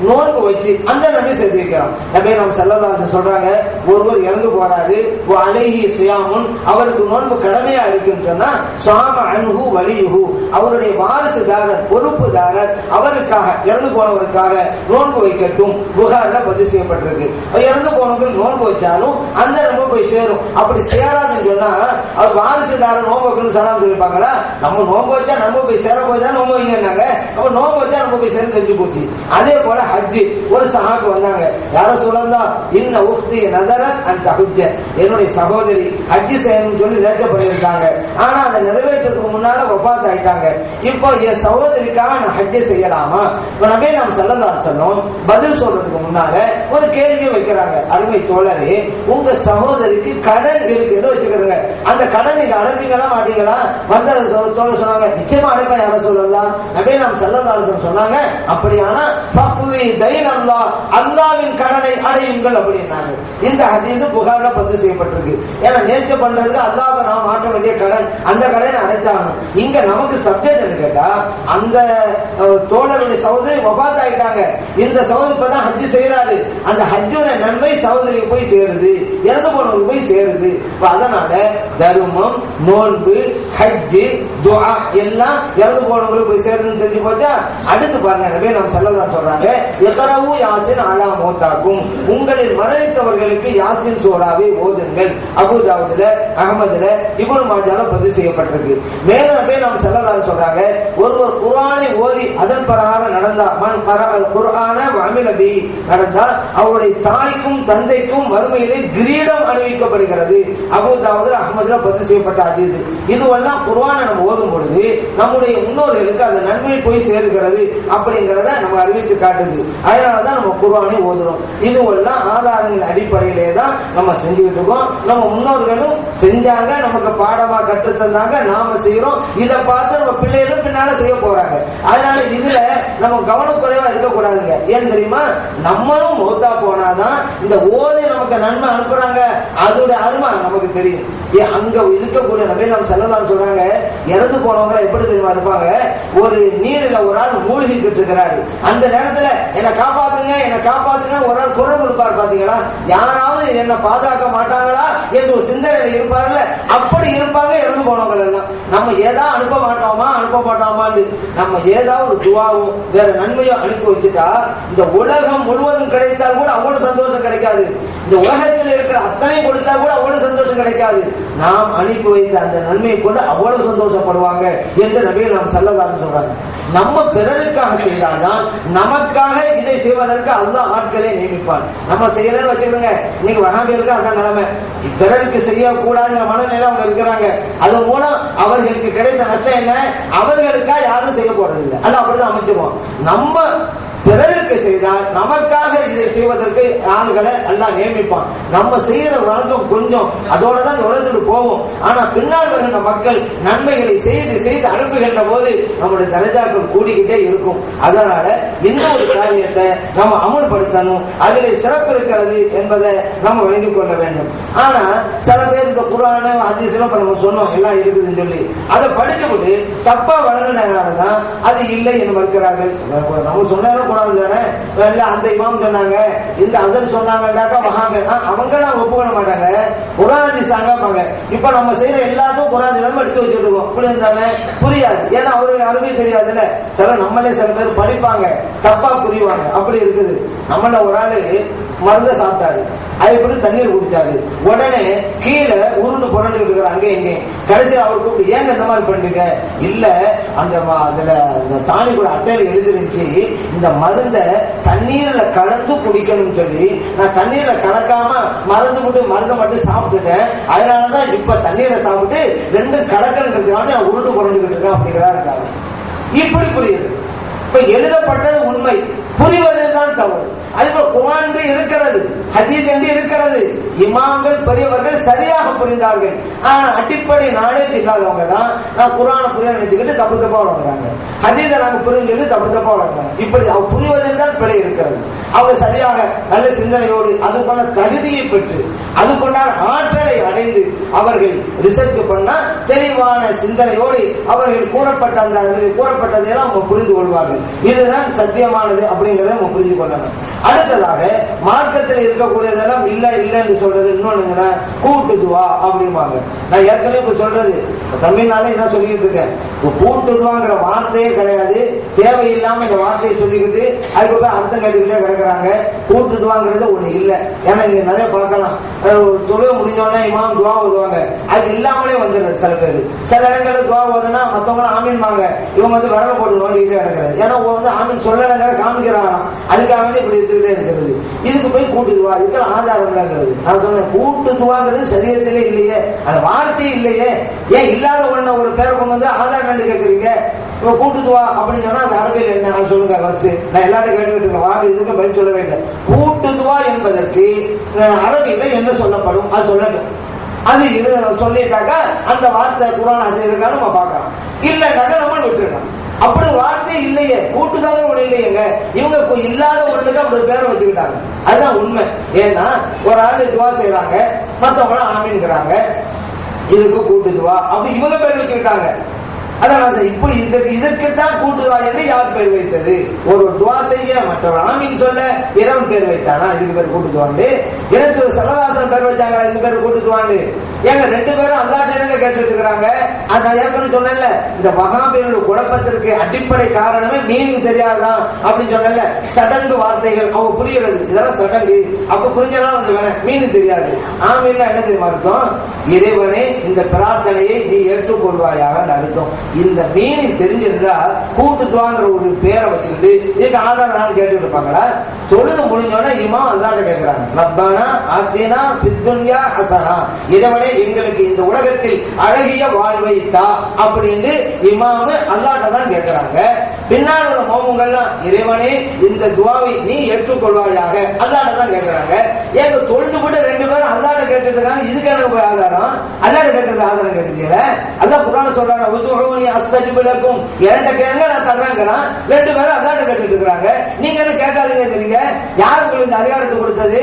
நோன்பு வச்சு அந்த நன்மை சேர்த்து வைக்கிறோம். நபி நாம் ஸல்லல்லாஹு அலைஹி சொல்றாங்க, ஒருவர் இறந்து போறாரு, அலைஹி ஸியாமுன், அவருக்கு நோன்பு கடமையா இருக்குன்னு சொன்னா ஸாம அன்ஹு வலியுஹு, அவருடைய வாரிசுதாரர் பொறுப்புதாரர் அவருக்காக இறந்து போனவருக்காக நோன்பு வைக்கட்டும். புகார்ல பதிவு செய்யப்பட்டிருக்கு. இறந்து போனவங்க நோன்பு வச்சாலும் அந்த நோன்பு போய் சேரும். அப்படி சேராதுன்னு சொன்னா அவர் வாரிசுதாரர் நோன்பு வைக்கணும்னு சலாம் சொல்லிருப்பாங்களா? நம்ம நோன்பு வச்சா நம்ம போய் சேர போய் தான் நோன்பு வைங்க, அப்ப நோன்பு வச்சா நம்ம போய் சேர தெரிஞ்சு போச்சு. அதே போல ஹஜ், ஒரு சஹாபி வந்தாங்க, யார சொல்லலாம், இன்ன உஃப்தி நதரத் அன் தஹஜ்ஜ, என்னுடைய சகோதரி ஹஜ் செய்யணும்னு சொல்லி நேர்ச்சை பண்ணியிருக்காங்க, ஆனா அதை நிறைவேற்றத்துக்கு முன்னால வஃபாத் ஆயிட்டாங்க. இப்போ என் சகோதரிக்காக நான் ஹஜ் செய்யலாமா? இப்ப நபி நாம் ஸல்லல்லாஹு அலைஹி வஸல்லம் பதில் சொல்றதுக்கு முன்னால ஒரு கேள்வி வைக்கிறாங்க, அருமை தோழரே, உங்க சகோதரிக்கு கடன் இருக்குன்னு வச்சுக்கிறீங்க, அந்த கடன் நீங்க அனுப்பீங்களா மாட்டீங்களா? வந்த தோழர் சொன்னாங்க, நிச்சயமா அனுப்ப, யார சொல்லலாம்? நபி நாம் ஸல்லல்லாஹு அலைஹி வஸல்லம் சொன்னாங்க, அப்படியானா ஃபக்லி தைன் அல்லாஹ், அல்லாஹ்வின் கடனை அடையுங்கள் அப்படின்னாங்க. இந்த ஹதீஸ் புகார்ல பதிவு செய்யப்பட்டிருக்கு. ஏன்னா நேர்ச்சை பண்றதுக்கு அல்லாஹ்வை நாம் மாற்ற வேண்டிய கடன், அந்த கடனை அடைச்சாகணும். இங்க நமக்கு சப்ஜெக்ட் என்ன கேட்டா, அந்த தோழருடைய சகோதரி வஃபாத் ஆயிட்டாங்க, இந்த சகோதரி இப்பதான் ஹஜ் செய்யறாரு, அந்த ஹஜ்ஜோட நன்மை சகோதரிக்கு போய் சேருது, இறந்து போனவங்களுக்கு போய் சேருது. அதனால தர்மம், நோன்பு, ஹஜ், துஆ எல்லாம் இறந்து போனவங்களுக்கு போய் சேருதுன்னு தெரிஞ்சு போச்சா? அடுத்து பாருங்க, நபி நாம் ஸல்லல்லாஹு சொல்றாங்க, இக்ரவு யாசின் அலா மௌதாக்கும், உங்களில் மரணித்தவர்களுக்கு யாசின் சூராவை ஓதுங்கள். அபூதாவுதுல, அஹ்மதுல, இப்னு மாஜால பதிவு செய்யப்பட்டிருக்கு. மேலும் நபி நாம் ஸல்லல்லாஹு சொல்றாங்க, ஒருவர் குர்ஆனை ஓதி அதன் பிரகாரம் நடந்தா, மன் கரஅல் குர்ஆன வ அமில பிஹி, நடந்தா அவருடைய தாய்க்கும் தந்தைக்கும் வறுமையிலே கிரீடம் அணிவிக்கப்படுகிறது. அபூதாவுதுல, அஹ்மதுல பதிவு செய்யப்பட்ட ஹதீஸ். இதுவெல்லாம் குர்ஆனை நம்ம ஓதும் பொழுது நம்முடைய முன்னோர்களுக்கு அந்த நன்மை போய் சேருகிறது அப்படிங்கறத நம்ம அறிவித்து காட்டுது. அதனாலதான் நம்ம குர்ஆனை ஓதுறோம். இதுவெல்லாம் ஆதாரங்களின் அடிப்படையிலே தான் நம்ம செஞ்சுக்கிட்டு இருக்கோம். நம்ம முன்னோர்களும் செஞ்சாங்க, நமக்கு பாடமா கற்று தந்தாங்க, நாம செய்யறோம். இதை பார்த்து நம்ம பிள்ளைகளும் பின்னால செய்ய போறாங்க. அதனால இதுல நம்ம கவனக்குறைவா இருக்கக்கூடாதுங்க. ஏன் தெரியுமா? நம்மளும் மௌத்தா போனாதான் இந்த ஓதி நமக்கு நன்மை அனுப்புறாங்க, அதோட அருமை நமக்கு தெரியும். அங்க இருக்கக்கூடிய நபி நாம் ஸல்லல்லாஹு அலைஹி சொல்றாங்க, இறந்து போனவங்க எப்படி தெரியுமா இருப்பாங்க? ஒரு நீரில் ஒரு ஆள் மூழ்கிக்கிட்டு இருக்கிறாரு, அந்த நேரத்துல என்னை காப்பாத்துங்க, என்னை காப்பாத்துங்க ஒரு ஆள் குரல் கொடுப்பார். பாத்தீங்களா? யாராவது என்னை பாதுகாக்க மாட்டாங்களா என்று ஒரு சிந்தனையில இருப்பார்ல, அப்படி இருப்பாங்க இறந்து போனவங்க எல்லாம். நம்ம ஏதாவது அனுப்ப மாட்டோமா நம்ம ஏதாவது ஒரு துவாவும் வேற நன்மையோ அனுப்பி வச்சுட்டா இந்த உலகம் முழுவதும் கிடைத்தால் கூட அவ்வளவு சந்தோஷம் கிடைக்காது. இந்த உலகத்தில் இருக்கிற அத்தனை கொடுத்தா கூட அவ்வளவு சந்தோஷம் கிடைக்காது. நாம் அனுப்பி வைத்த அந்த நன்மையை கொண்டு அவ்வளவு சந்தோஷப்படுவாங்க என்று நபி நாம் ஸல்லல்லாஹு அலைஹி சொல்றாங்க. நம்ம பிறருக்காக செய்தால்தான் நமக்காக இதை செய்வதற்கு அல்லாஹ் ஆட்களை நியமிப்பான். நம்ம செய்யலன்னு வச்சுக்கிறோங்க, இன்னைக்கு வஹாபிகளுக்கு அதான் நிலைமை. பிறருக்கு செய்யக்கூடாதுங்கிற மனநிலை அவங்க இருக்கிறாங்க. அது மூலம் அவர்களுக்கு கிடைத்த நஷ்டம் என்ன? அவர்களுக்காக யாரும் செய்ய போறது இல்லை. அல்ல அப்படிதான் அமைச்சிருவோம். நம்ம பிறருக்கு செய்தால் நமக்காக இதை செய்வதற்கு ஆள்களை எல்லாம் நியமிப்பான். நம்ம செய்யற வழக்கம் கொஞ்சம் அதோட தான் உலகத்துக்கு போவோம். ஆனா பின்னால் வருகின்ற மக்கள் நன்மைகளை செய்து செய்து அனுப்புகின்ற போது நம்முடைய தரஜாக்கள் கூடிக்கிட்டே இருக்கும். அதனால இன்னொரு காரியத்தை நம்ம அமுல்படுத்தணும், அதில் சிறப்பு இருக்கிறது என்பதை நம்ம விளங்கிக் கொள்ள வேண்டும். ஆனா சில பேர் இந்த குர்ஆன ஹதீஸ்ல நம்ம சொன்னோம் எல்லாம் இருக்குதுன்னு சொல்லி அதை படிச்சுட்டு தப்பா வழங்கினால்தான் அது இல்லை என்று மறுக்கிறார்கள். நம்ம சொன்னாலும் கூடாது தானே, அந்த இமாம் சொன்னாங்க, இந்த அசர் சொன்னாங்கன்னாக்கா அவங்க ஒப்புக்கொள்ள மாட்டாங்க, குர்ஆன் ஹதீஸ் தாங்க. இப்ப நம்ம செய்யற எல்லாத்துக்கும் குர்ஆன் எடுத்து வச்சிருக்கோம். சொல்லுவோம். இப்படி இருந்தாலும் புரியாது. ஏன்னா அவருக்கு அருமை தெரியாதுல்ல. நம்மளே சில பேர் படிப்பாங்க, தப்பா புரிவாங்க. அப்படி இருக்குது. நம்மள ஒரு ஆளு மருந்த சாப்பிட்டாரு, அதுக்கு தண்ணீர் குடிச்சாரு, உடனே கீழே உருண்டு புரண்டுகிட்டு இருக்கிற அங்கே எங்கே. கடைசியில் அவர் கூப்பிட்டு ஏங்க இந்த மாதிரி பண்ணிருக்க? இல்ல அதுல தானி கூட அட்டையில எழுதிருந்துச்சு, இந்த மருந்த தண்ணீர்ல கலந்து குடிக்கணும்னு சொல்லி நான் தண்ணீர்ல கலக்காம மருந்தை மட்டும் சாப்பிட்டுட்டேன். அதனாலதான் இப்ப தண்ணீரை சாப்பிட்டு ரெண்டும் கலக்கணுங்கிறதுக்காக நான் உருண்டு புரண்டுகிட்டு இருக்கேன் அப்படிங்கிறாரு. இப்படி புரியுது. இப்ப எழுதப்பட்டது உண்மை, புரிவதில் தான் தவறு. அதுபோல் குர்ஆன் இருக்கிறது, ஹதீஸ் என்று இருக்கிறது. இமாம்கள் பெரியவர்கள் சரியாக புரிந்தார்கள். ஆனா அடிப்படை நாலேஜ் இல்லாதவங்க தான் நான் குர்ஆனை புரிய நினைச்சுக்கிட்டு தப்பு தப்பா வளர்க்குறாங்க, ஹதீஸை நாங்க புரிஞ்சுக்கிட்டு தப்பு தப்பா வளர்க்குறாங்க. இப்படி அவங்க புரிவதில் தான் பிழை இருக்கிறது. அவங்க சரியாக நல்ல சிந்தனையோடு அதுக்கான தகுதியை பெற்று அதுக்குண்டான ஆற்றலை அடைந்து அவர்கள் ரிசர்ச் பண்ணா தெளிவான சிந்தனையோடு அவர்கள் கூறப்பட்டதையெல்லாம் அவங்க புரிந்து கொள்வார்கள். இதுதான் சத்தியமானது அப்படிங்கறத நம்ம புரிந்து கொள்ளணும். அடுத்ததாக மார்க்கத்தில் இருக்கக்கூடியதெல்லாம் இல்லைன்னு சொல்றது இன்னொன்னு கூட்டு துவா அப்படிம்பாங்க. நான் ஏற்கனவே இப்ப சொல்றது தமிழ்நாடு என்ன சொல்லிட்டு இருக்கேன், கூட்டு துவாங்கிற வார்த்தையே கிடையாது. தேவையில்லாம இந்த வார்த்தையை சொல்லிக்கிட்டு அதுக்கப்புறம் அர்த்தம் கேட்டுக்கிட்டே கிடக்குறாங்க. கூட்டு துவாங்கிறது ஒண்ணு இல்லை. ஏன்னா இங்க நிறைய பார்க்கலாம், தொழுகை முடிஞ்சோடனே இமாம் துவா ஓதுவாங்க, அது இல்லாமலே வந்துடுறது. சில பேர் சில இடங்களில் துவா ஓதுனா மற்றவங்க ஆமீன்பாங்க, இவங்க விரல போட்டு நோண்டிக்கிட்டே கிடக்குறது. ஏன்னா ஆமீன் சொல்லலைங்கிற காமிக்கிறாங்க, அதுக்காக வேண்டி இப்படி எடுத்துக்கிட்டே இருக்கிறது. இதுக்கு போய் கூட்டுதுவா, இதுக்கெல்லாம் ஆதாரம் இல்லைங்கிறது. நான் சொன்னேன் கூட்டுதுவாங்கிறது சரீரத்திலே இல்லையே, அந்த வார்த்தையே இல்லையே. ஏன் இல்லாத ஒண்ணு ஒரு பேரை கொண்டு வந்து ஆதாரம் கண்டு கேட்கறீங்க? கூட்டுதுவா அப்படின்னு சொன்னா அது அரபியில் என்ன சொல்லுங்க ஃபர்ஸ்ட். நான் எல்லாத்தையும் கேட்டுக்கிட்டு இருக்கேன், வாங்க இதுக்கு பதில் சொல்ல வேண்டும். கூட்டுதுவா என்பதற்கு அரபியில என்ன சொல்லப்படும் அது சொல்லட்டும். அது சொல்லிட்டாக்கா அந்த வார்த்தை குர்ஆன் அது இருக்கான்னு நம்ம பார்க்கலாம். இல்லைன்னாக்கா நம்ம விட்டுடலாம். அப்படி வார்த்தை இல்லையே, கூட்டுக்காக ஒண்ணு இல்லையேங்க. இவங்க இல்லாத ஒண்ணுக்கு அப்படி பேரை வச்சுக்கிட்டாங்க. அதுதான் உண்மை. ஏன்னா ஒரு ஆளு துவா செய்யறாங்க, மற்றவங்க ஆமீன்கிறாங்க, இதுக்கு கூட்டு துவா அப்படி இவங்க பேர் வச்சுக்கிட்டாங்க. அதான் இப்படி இதற்குத்தான் கூட்டுவா என்று யார் பேர் வைத்தது? ஒரு துவா செய்ய மற்றவர் ஆமீன் சொல்ல இறைவன் பேர் வைத்தானா இதுக்கு பேர் கூட்டுவாண்டு? எனக்கு சல்லல்லாஹு பேர் வச்சாங்களா இதுக்கு பேர் கூட்டுவாண்டு? ஏங்க ரெண்டு பேரும் அல்லாஹ்ட்ட கேட்டுட்டு இருக்கிறாங்க. நான் ஏற்கனவே சொன்னேன்ல, இந்த வஹாபியோட குழப்பத்திற்கு அடிப்படை காரணமே மீனிங் தெரியாதான் அப்படின்னு சொன்னேன்ல. சடங்கு வார்த்தைகள் அவங்க புரிகிறது, இதெல்லாம் சடங்கு அப்ப புரிஞ்சதான் வந்து வேணாம், மீனிங் தெரியாது. ஆமீன்னா என்ன தெரியுமா அர்த்தம்? இறைவனே இந்த பிரார்த்தனையை நீ ஏற்றுக்கொள்வாயாக அர்த்தம். இந்த மீனிங் தெரிஞ்சிருந்தா கூட்டுத்துவாங்கிற ஒரு பேரை வச்சுக்கிட்டு இதுக்கு ஆதாரம் கேட்டு இருப்பாங்களா? தொழுது முடிஞ்சோட இமாம் அல்லாஹ்ட்ட கேட்கிறாங்க, ரப்பனா ஆத்தினா ஃபித் துன்யா ஹஸனா, இறைவனே எங்களுக்கு இந்த உலகத்தில் அழகிய வாழ்வை தா அப்படின்னு இமாம் அல்லாஹ்ட்ட தான் கேட்கிறாங்க. பின்னால் உள்ள மோமுங்கள்லாம் இறைவனே இந்த துவாவை நீ ஏற்றுக்கொள்வாயாக அல்லாஹ்ட்ட தான் கேட்கிறாங்க. ஏங்க தொழுது கூட ரெண்டு பேரும் அல்லாஹ்ட்ட கேட்டுட்டு இருக்காங்க, இதுக்கு எனக்கு போய் ஆதாரம்? அல்லாஹ்ட்ட கேட்கறது ஆதாரம் கேட்கல. அல்லாஹ் குர்ஆன்ல சொல்றாங்க, உதுஊனி அஸ்தஜிப் லக்கும், என்கிட்ட கேளுங்க நான் தர்றேங்கிறான். ரெண்டு பேரும் அல்லாஹ்ட்ட கேட்டுட்டு இருக்காங்க, நீங்க என்ன கேட்காதீங்க? யார் உங்களுக்கு இந்த அதிகாரத்தை கொடுத்தது?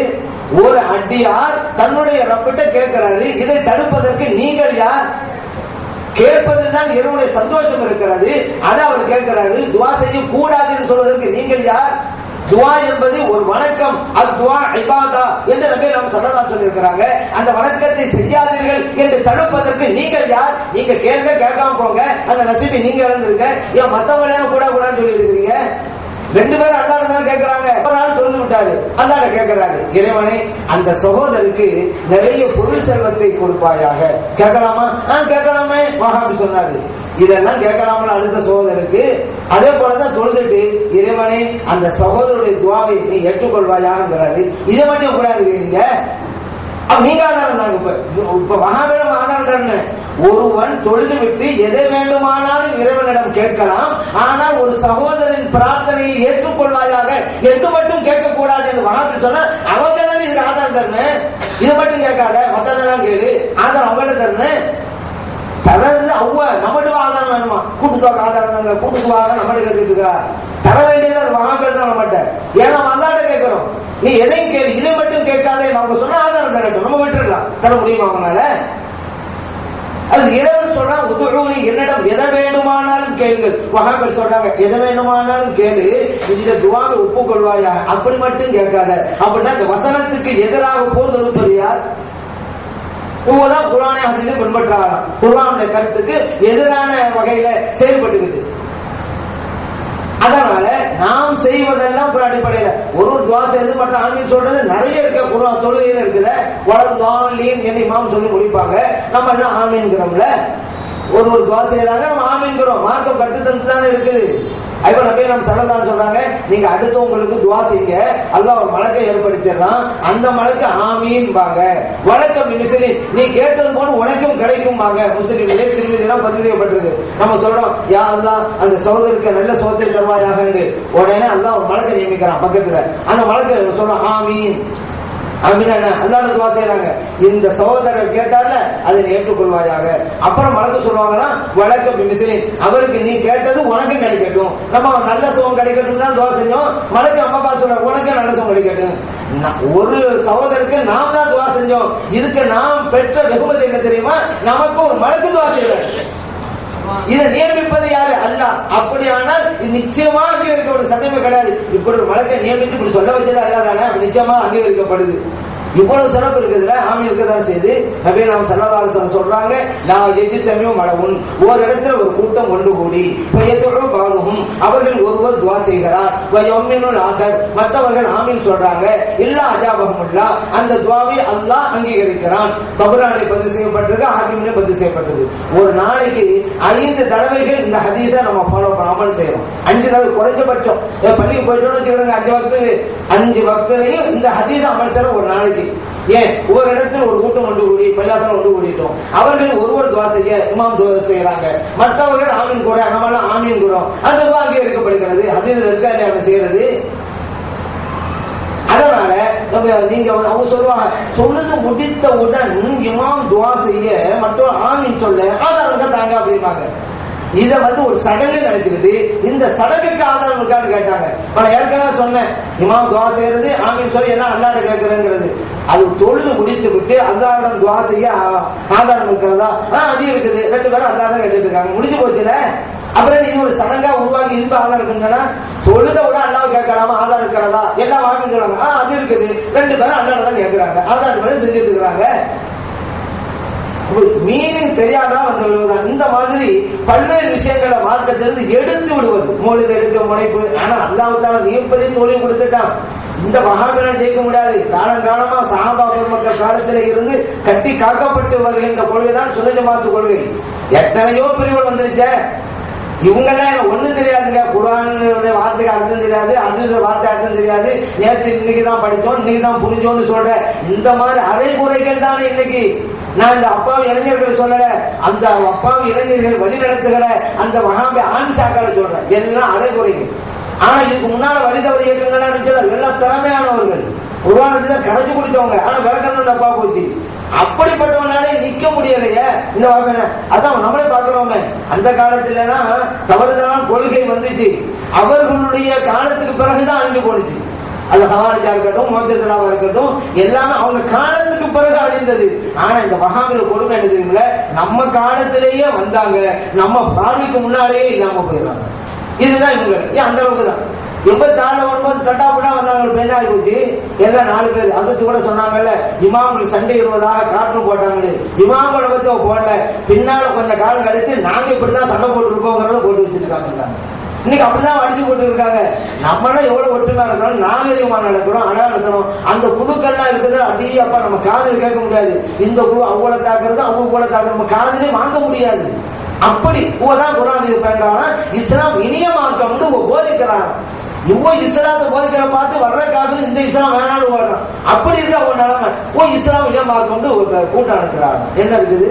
ஒரு அடியார் தன்னுடைய ரப்பிட்ட கேட்கிறாரு, இதை தடுப்பதற்கு நீங்கள் யார்? கேட்பதில் தான் இறைவனுடைய சந்தோஷம் இருக்கிறது, அதை அவர் கேட்கிறாரு. துவா செய்ய கூடாதுன்னு சொல்வதற்கு நீங்கள் யார்? துவா என்பது ஒரு வணக்கம், அத்துவா இபாதா என்று நபி நாம் ஸல்லல்லாஹு அலைஹி சொல்லியிருக்கிறாங்க. அந்த வணக்கத்தை செய்யாதீர்கள் என்று தடுப்பதற்கு நீங்கள் யார்? நீங்க கேட்க கேட்காம போங்க, அந்த நசீபை நீங்க இழந்திருக்க. ஏன் மத்தவங்க கூட கூடாதுன்னு சொல்லி இருக்கிறீங்க? ரெண்டு பேரும் அல்லாஹ்ட்ட தான் கேட்கிறாங்க. ஒரு நாள் தொழுது விட்டாரு, அல்லாஹ்ட்ட கேட்கிறாரு, இறைவனே அந்த சகோதரருக்கு நிறைய பொருள் செல்வத்தை கொடுப்பாயாக. கேட்கலாமா? கேட்கலாமே வஹாபி சொன்னாரு. இதெல்லாம் கேட்கலாமல் அடுத்த சகோதரருக்கு. அதே போலதான் தொழுதுட்டு இறைவனே அந்த சகோதரருடைய துவாவை நீ ஏற்றுக்கொள்வாயாங்கிறாரு. இதை மட்டும் கூடாது நீங்க நீங்க ஆதாரம் தாங்க. இப்ப மகாபீரம் ஆதாரம் தானே. ஒருவன் தொழுது விட்டு எதை வேண்டுமானாலும் இறைவனிடம் கேட்கலாம், ஆனால் ஒரு சகோதரன் பிரார்த்தனையை ஏற்றுக்கொள்வாயாக என்று மட்டும் கேட்கக்கூடாது என்று மகாபீர் சொன்னா அவங்க இதுக்கு ஆதாரம் தரணும். இதை மட்டும் கேட்காத, மத்ததெல்லாம் கேளு, ஆதாரம் அவங்கள தரணும். தரது அவங்க நம்மகிட்ட ஆதாரம் வேணுமா? கூட்டுத்துவாக்கு ஆதாரம் தாங்க, கூட்டுத்துவாக நம்மகிட்ட கேட்டுட்டு இருக்கா? தர வேண்டியது அது மகாபீர் தான் நம்மகிட்ட. ஏன்னா அல்லாஹ்ட்ட கேட்கிறோம், நீ எதையும் கேளு, இதை மட்டும் கேட்காதே. நம்ம சொன்ன ஆதாரம் தரட்டும், நம்ம விட்டுடலாம். தர முடியுமா அவங்களால? அது இறைவன் சொல்றான், உதுஊனி என்னிடம் எதை வேண்டுமானாலும் கேளுங்கள். வஹாபிகள் சொல்றாங்க, எதை வேண்டுமானாலும் கேளு, இந்த துவாவை ஒப்புக்கொள்வாயா, அப்படி மட்டும் கேட்காத. அப்படின்னா இந்த வசனத்துக்கு எதிராக போர் தொடுப்பது யார்? இவங்கதான் குர்ஆனை ஹதீஸை பின்பற்றாங்க. குர்ஆனுடைய கருத்துக்கு எதிரான வகையில செயல்பட்டுக்கிட்டு. அதனால நாம் செய்வதெல்லாம் ஒரு அடிப்படையில ஒரு துவா செய்து மற்ற ஆமீன் சொல்றது நிறைய இருக்க குர்ஆன் தொழுகையில இருக்குது. வலல்லாஹீன் என்று இமாம் சொல்லி முடிப்பாங்க. நம்ம என்ன ஆமீன்கிறோம்ல, ஒரு துவா செய்யறாங்க, நம்ம ஆமீன்கிறோம். மார்க்கம் கட்டுத்தந்து தானே இருக்குது. இப்ப நபி நம்ம ஸல்லல்லாஹு சொல்றாங்க, நீங்க அடுத்தவங்களுக்கு துவா செய்யுங்க, அல்லாஹ் ஒரு மலக்கை ஏற்படுத்திடுறான், அந்த மலக்கு ஆமீன்பாங்க. வழக்கம் மினிசலின், நீ கேட்டது போல உனக்கும் கிடைக்கும்பாங்க. முஸ்லிமிலே திருமதியெல்லாம் பதிவு செய்யப்பட்டிருக்கு. நம்ம சொல்றோம், யா அல்லாஹ் அந்த சகோதரருக்கு நல்ல சோதனை தருவாயாக. உடனே அல்லாஹ் ஒரு மலக்கை நியமிக்கிறான் பக்கத்துல. அந்த மலக்கு சொல்றோம் ஆமீன். அல்லாஹ் துவா செய்யறாங்க, இந்த சகோதரர் கேட்டால அதை ஏற்றுக்கொள்வாயாக. அப்புறம் மலக்கு சொல்லுவாங்கன்னா, வழக்கம் மிசிலின், அவருக்கு நீ கேட்டது உனக்கு கிடைக்கட்டும். நம்ம நல்ல சுகம் கிடைக்கட்டும் தான் துவா செஞ்சோம். மலக்கு அம்மா சொல்ற உனக்கு நல்ல சுகம் கிடைக்கட்டும். ஒரு சகோதரருக்கு நாம் தான் துவா செஞ்சோம். இதுக்கு நாம் பெற்ற வெகுமதி என்ன தெரியுமா? நமக்கு ஒரு மலக்கு துவா செய்யறாரு. இதை நியமிப்பது யாரு? அல்லாஹ். அப்படியானால் நிச்சயமா அங்கீகரிக்கப்படும், சந்தேகமே கிடையாது. இப்படி ஒரு மலக்கை நியமித்து இப்படி சொல்ல வச்சது அல்லாஹ் தானே, நிச்சயமா அங்கீகரிக்கப்படுது. இவ்வளவு சிறப்பு இருக்குதுல, ஆமீன் இருக்கதான் செய்து நபி நாம் ஸல்லல்லாஹு அலைஹி வஸல்லம் சொல்றாங்க, லா யஜ்தமிஉ மலஉன், ஒரு இடத்துல ஒரு கூட்டம் ஒன்று கூடி ஃபயதுஉ பாதுஹும், அவர்கள் ஒருவர் துஆ செய்கிறார், வ யமினுல் ஆகர், மற்றவர்கள் ஆமீன் சொல்றாங்க, இல்லா அஜாபஹுல்லாஹ், அந்த துஆவை அல்லாஹ் அங்கீகரிக்கிறான். தபரானி பதிவு செய்யப்பட்டிருக்கு, ஹாக்கிம்ல பதிவு செய்யப்பட்டிருக்கு. ஒரு நாளைக்கு 5 தடவைகள் இந்த ஹதீஸை நம்ம ஃபாலோ பண்ணாமல் செய்யறோம். 5 தடவை குறைஞ்சபட்சம். பள்ளிக்கு போயிட்டோம்னு வச்சுக்கிறோங்க, 5 வக்துலையும் இந்த ஹதீஸை அமல் செய்யற ஒரு நாளைக்கு. ஏன் ஒரு இடத்தில் ஒரு கூட்டம் ஒன்று கூடி பள்ளியாசனம் ஒன்று கூடிட்டோம், அவர்கள் ஒருவர் துவா செய்ய இமாம் துவா செய்யறாங்க, மற்றவர்கள் ஆமீன் கூட நம்மளாம் ஆமீன் கூறோம், அந்த துவா அங்கீகரிக்கப்படுகிறது. ஹதீஸ்ல இருக்கா இல்லையா செய்யறது? அதனால நீங்க அவங்க சொல்லுவாங்க, தொழுது முடித்தவுடன் இமாம் துவா செய்ய மற்றும் ஆமீன் சொல்ல ஆதாரம் தாங்க அப்படிம்பாங்க. இதை ஒரு சடங்கு நடத்திக்கிட்டு இந்த சடங்குக்கு ஆதாரம் இருக்கான்னு கேட்டாங்க. நான் ஏற்கனவே சொன்னேன், இமாம் துவா செய்யறது ஆமீன் சொல்லி எல்லாம் அல்லாஹ்ட்ட கேட்கறேங்கிறது. அது தொழுது முடித்து விட்டு அல்லாஹ்விடம் துவா செய்ய ஆதாரம் இருக்கிறதா? அது இருக்குது. 2 பேரும் அல்லாஹ் தான் கேட்டுட்டு இருக்காங்க, முடிஞ்சு போச்சுல. அப்புறம் இது ஒரு சடங்கா உருவாக்கி இதுக்கு ஆதாரம் இருக்குன்னா, தொழுத விட அல்லாஹ் கேட்கலாமா, ஆதாரம் இருக்கிறதா? எல்லாம் ஆமீன் சொல்றாங்க, அது இருக்குது. 2 பேரும் அல்லாஹ்ட்ட தான் கேட்கிறாங்க, ஆதாரம் பண்ணி செஞ்சுட்டு இருக்கிறாங்க. மீனிங் தெரியாதான் வந்து விடுவதுதான். இந்த மாதிரி பல்வேறு விஷயங்களை மார்க்கத்திலிருந்து எடுத்து விடுவது, மோலித எடுக்க முனைப்பு. ஆனா அல்லாஹ்வுத்தால மிகப்பெரிய தோல்வி கொடுத்துட்டான். இந்த வஹாபிகளை ஜெயிக்க முடியாது. காலங்காலமா சஹாபா பெருமக்கள் காலத்திலே இருந்து கட்டி காக்கப்பட்டு வருகின்ற கொள்கைதான் சுன்னத் ஜமாஅத் கொள்கை. எத்தனையோ பிரிவுகள் வந்துருச்சே, இவங்கெல்லாம் ஒண்ணும் தெரியாதுங்க. குர்ஆனுடைய வார்த்தைக்கு அர்த்தம் தெரியாது, ஹதீஸ் வார்த்தை அர்த்தம் தெரியாது, நேற்று இன்னைக்குதான் படிச்சோம், இன்னைக்குதான் புரிஞ்சோம்னு சொல்ற இந்த மாதிரி அரைகுறைகள் தானே இன்னைக்கு. நான் இந்த அப்பாவி இளைஞர்களை சொல்லல, அந்த அப்பாவி இளைஞர்கள் வழி நடத்துகிற அந்த வஹாபி ஆன்சாக்களை சொல்றேன். எல்லாம் அரைகுறைகள். ஆனா இதுக்கு முன்னால வழிதவறு இயக்கங்களா இருந்துச்சு, எல்லாம் திறமையானவர்கள், குர்ஆனத்துல கரைச்சு குடிச்சவங்க. ஆனா விளக்கம் தான் தப்பா போச்சு. அப்படிப்பட்டவனாலே நிக்க முடியலையே இந்த வாக்கு. அதான் நம்மளே பாக்குறோமே, அந்த காலத்துல தவறுதலான கொள்கை வந்துச்சு, அவர்களுடைய காலத்துக்கு பிறகுதான் அழிஞ்சு போனுச்சு. அது ஹவாரிஜா இருக்கட்டும், முஅத்தஸிலாவா இருக்கட்டும், எல்லாமே அவங்க காலத்துக்கு பிறகு அழிந்தது. ஆனா இந்த வஹாபில கொடுமை என்ன தெரியுமில்ல, நம்ம காலத்திலேயே வந்தாங்க, நம்ம பார்வைக்கு முன்னாலேயே இல்லாம போயிடுறாங்க. இதுதான் இவங்க. அந்த அளவுக்கு தான் 84 வரும்போது தட்டாப்புடா வந்தாங்க, பெண்ணா போச்சு. எல்லாம் 4 பேர் அதுக்கு கூட சொன்னாங்கல்ல, இமாம்கள் சண்டை இடுவதாக காட்டும் போட்டாங்க. இமாம்களை பத்தி போடல, பின்னால கொஞ்சம் காலம் கழித்து நாங்க இப்படிதான் சண்டை போட்டு இருக்கோங்கிறத போட்டு வச்சிருக்காங்க. இன்னைக்கு அப்படிதான் அடிச்சு போட்டு இருக்காங்க. நம்மளாம் எவ்வளவு ஒற்றுமையா இருக்கிறோம், நாகரிகமா நடக்கிறோம், அழகா நடக்கிறோம். அந்த குழுக்கள்லாம் இருக்குது, அப்படியே அப்ப நம்ம காதில் கேட்க முடியாது. இந்த குழு அவ்வளோ தாக்குறது, அவங்க கூட தாக்குறது, நம்ம காதிலே வாங்க முடியாது. அப்படி தான் குர்ஆன் இருப்பாங்க. இஸ்லாம் இனிய மார்க்கம்னு போதிக்கிறாங்க. இவ்வளோ இஸ்லாத்தை போதிக்கிற பார்த்து வர்ற காலத்துல இந்த இஸ்லாம் வேணாலும் வர்றான். அப்படி இருக்க ஒரு நிலைமை. இஸ்லாம் இனிய மார்க்கம்னு கூட்டம் நடக்கிறாங்க. என்ன இருக்குது?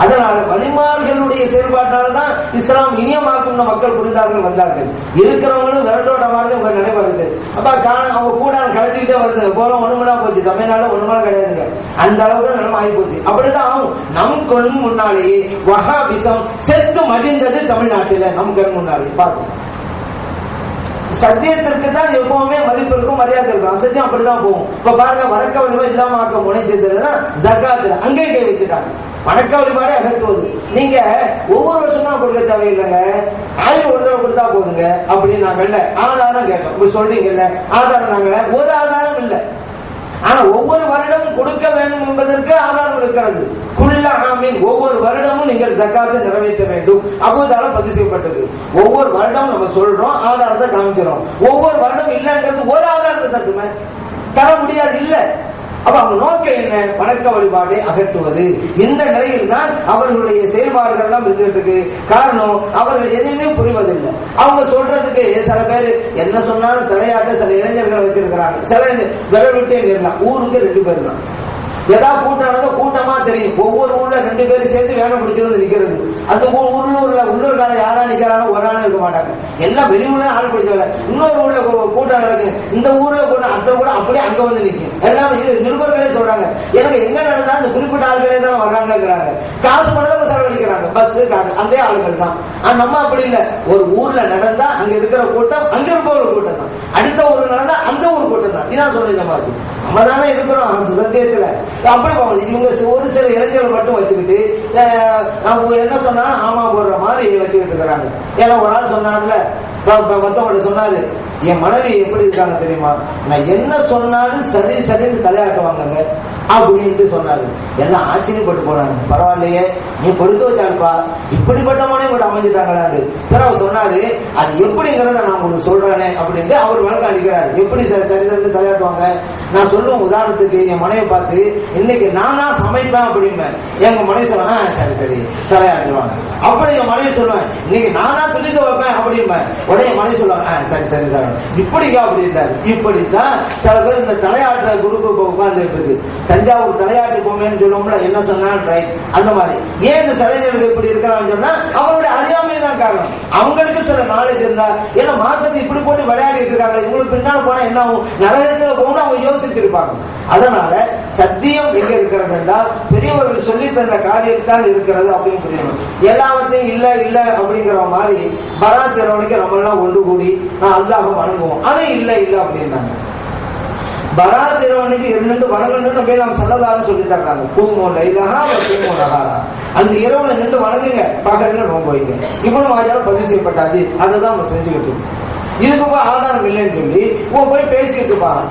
அதனால வழிமார்களுடைய செயல்பாட்டால்தான் இஸ்லாம் இனிய மார்க்கம் மக்கள் புரிந்தார்கள், வந்தார்கள். இருக்கிறவங்களும் விரட்டோட மாதிரி உங்க நினைவு வருது. அப்ப அவங்க கூட கலத்திக்கிட்டே வருது. போல ஒண்ணுமெல்லாம் போச்சு, தமிழ்நாடு ஒண்ணுமெல்லாம் கிடையாதுங்க. அந்த அளவுக்கு நிலைமை ஆகி போச்சு. அப்படிதான் ஆகும். நம் கண் முன்னாலேயே வஹாபிசம் செத்து மடிந்தது தமிழ்நாட்டில. நம் கண் முன்னாலேயே பார்த்தோம். சத்தியத்திற்கு தான் எப்பவுமே மதிப்பு இருக்கும், மரியாதை இருக்கும். அசத்தியம் அப்படிதான் போகும். இப்ப பாருங்க, வணக்க வழிபாடு இல்லாம ஆக்க முனைச்சதுன்னா ஜகாத்துல அங்கே கை வச்சுட்டாங்க. வணக்க வழிபாடே அகற்றுவது. நீங்க ஒவ்வொரு வருஷமா கொடுக்க தேவையில்லைங்க, 1000 ஒரு தடவை கொடுத்தா போதுங்க அப்படின்னு நாங்கல்ல ஆதாரம் கேட்டோம். இப்ப சொல்றீங்கல்ல ஆதாரம், நாங்க ஒரு ஆதாரம் இல்லை. ஆனா ஒவ்வொரு வருடமும் கொடுக்க வேண்டும் என்பதற்கு ஆதாரம் இருக்கிறது. குல்ல ஆமீன், ஒவ்வொரு வருடமும் நீங்கள் ஜக்காத்தை நிறைவேற்ற வேண்டும். அபூதால பதிவு செய்யப்பட்டது. ஒவ்வொரு வருடமும் நம்ம சொல்றோம், ஆதாரத்தை காமிக்கிறோம். ஒவ்வொரு வருடம் இல்லைங்கிறது ஒரு ஆதாரத்தை தட்டுமே தர முடியாது, இல்ல. அப்ப அவங்க நோக்கம் என்ன? வணக்க வழிபாட்டை அகற்றுவது. இந்த நிலையில் தான் அவர்களுடைய செயல்பாடுகள் எல்லாம் இருந்துட்டு இருக்கு. காரணம், அவர்கள் எதையுமே புரிவதில்லை. அவங்க சொல்றதுக்கு சில பேர் என்ன சொன்னாலும் தலையாட்ட சில இளைஞர்களை வச்சிருக்கிறாங்க. சில விரல் விட்டே நிறலாம். ஊருக்கு 2 பேர் தான். ஏதாவது கூட்டம் கூட்டமா தெரியும். ஒவ்வொரு ஊர்ல 2 பேரும் சேர்ந்து வேலை பிடிச்சிருந்து நிக்கிறது. அந்த உள்ளூர்கார யாரா நிக்கிறானோ ஒரு ஆளும் இருக்க மாட்டாங்க. எல்லாம் வெளியூர்ல ஆள் பிடிச்சவங்க. இன்னொரு ஊர்ல கூட்டம் நடக்கு, இந்த ஊர்ல கூட்டம், அந்த கூட அப்படியே அங்க வந்து நிற்கும். எல்லாம் நிருபர்களே சொல்றாங்க, எனக்கு எங்க நடந்தா இந்த குறிப்பிட்ட ஆளுகளே தான் வர்றாங்கிறாங்க. காசு பண்ணதான் செலவழிக்கிறாங்க. பஸ் காசு அந்த ஆளுகள் தான். ஆனா நம்ம அப்படி இல்லை. ஒரு ஊர்ல நடந்தா அங்க இருக்கிற கூட்டம் அங்க இருக்க ஒரு கூட்டம் தான். அடுத்த ஊர் நடந்தா அந்த ஊர் கூட்டம் தான். இதான் சொல்றீங்க மாதிரி நம்ம தானே இருக்கிறோம் அந்த சத்தியத்துல. அப்படி இவங்க ஒரு சில இளைஞர்கள் மட்டும் வச்சுக்கிட்டு நம்ம என்ன சொன்னாலும் ஆமா போடுற மாதிரி வச்சுக்கிட்டு இருக்கிறாங்க. ஏன்னா ஒரு ஆள் சொன்னார்ல, மத்தவங்க சொன்னாரு, என் மனைவி எப்படி இருக்காங்க தெரியுமா, நான் என்ன சொன்னாலும் சரி சரின்னு தலையாட்டுவாங்க அப்படின்ட்டு சொன்னாரு. எல்லாம் ஆச்சரியப்பட்டு போனாங்க. பரவாயில்லையே, நீ கொடுத்து வச்சாருப்பா, இப்படிப்பட்ட மனைவி கூட அமைஞ்சிட்டாங்களான்னு. பிறகு சொன்னாரு, அது எப்படிங்கிறத நான் உங்களுக்கு சொல்றேனே அப்படின்ட்டு அவர் வழக்கம் அளிக்கிறாரு. எப்படி சரி சரின்னு தலையாட்டுவாங்க? நான் சொல்லுவேன், உதாரணத்துக்கு என் மனைவி பார்த்து இன்னைக்கு நானா சமைப்பேன் அப்படின்பேன். எங்க மனைவி சொல்லுவேன், சரி சரி தலையாட்டுவாங்க. அப்படி என் மனைவி சொல்லுவேன், இன்னைக்கு நானா துணித்து வைப்பேன் அப்படின்பேன். உடனே மனைவி சொல்லுவாங்க, சரி சரி இப்படிக்கா அப்படின்றாரு. இப்படித்தான் சில பேர் இந்த தலையாட்டுற குரூப் உட்கார்ந்துட்டு இருக்கு. தஞ்சாவூர் தலையாட்டு பொம்மைன்னு சொல்லுவோம்ல, என்ன சொன்னாலும் ரைட். அந்த மாதிரி ஏன் இந்த சிலைஞர்கள் இப்படி இருக்கிறான்னு சொன்னா அவருடைய அறியாமை தான் காரணம். அவங்களுக்கு சில நாலேஜ் இருந்தா, ஏன்னா மார்க்கத்தை இப்படி போட்டு விளையாடிட்டு இருக்காங்க, இவங்களுக்கு பின்னால போனா என்ன ஆகும், நரகத்துல போகணும் அவங்க யோசிச்சிருப்பாங்க. அதனால சத்தியம் எங்க இருக்கிறது என்றால் பெரியவர்கள் சொல்லி தந்த காரியத்தான் இருக்கிறது அப்படின்னு புரியணும். எல்லாவற்றையும் இல்ல இல்ல அப்படிங்கிற மாதிரி பராத் இரவனுக்கு நம்ம எல்லாம் ஒன்று கூடி நான் அல்லாஹ் வணங்குவோம், அது இல்ல இல்ல அப்படின்னாங்க. பராத் இரவனுக்கு 2 வணங்கணும்னு நாம் சல்லல்லாஹு சொல்லி தர்றாங்க. கூமோ லைலஹா வ கூமோ நஹாரா, அந்த இரவுல நின்று வணங்குங்க, பகல்ல நோன்பு வைங்க. இவ்வளவு மாஜால பதிவு செய்யப்பட்டாது. அதை தான் நம்ம செஞ்சுக்கிட்டு. இதுக்கு ஆதாரம் இல்லைன்னு சொல்லி போய் பேசிக்கிட்டு இருப்பாங்க.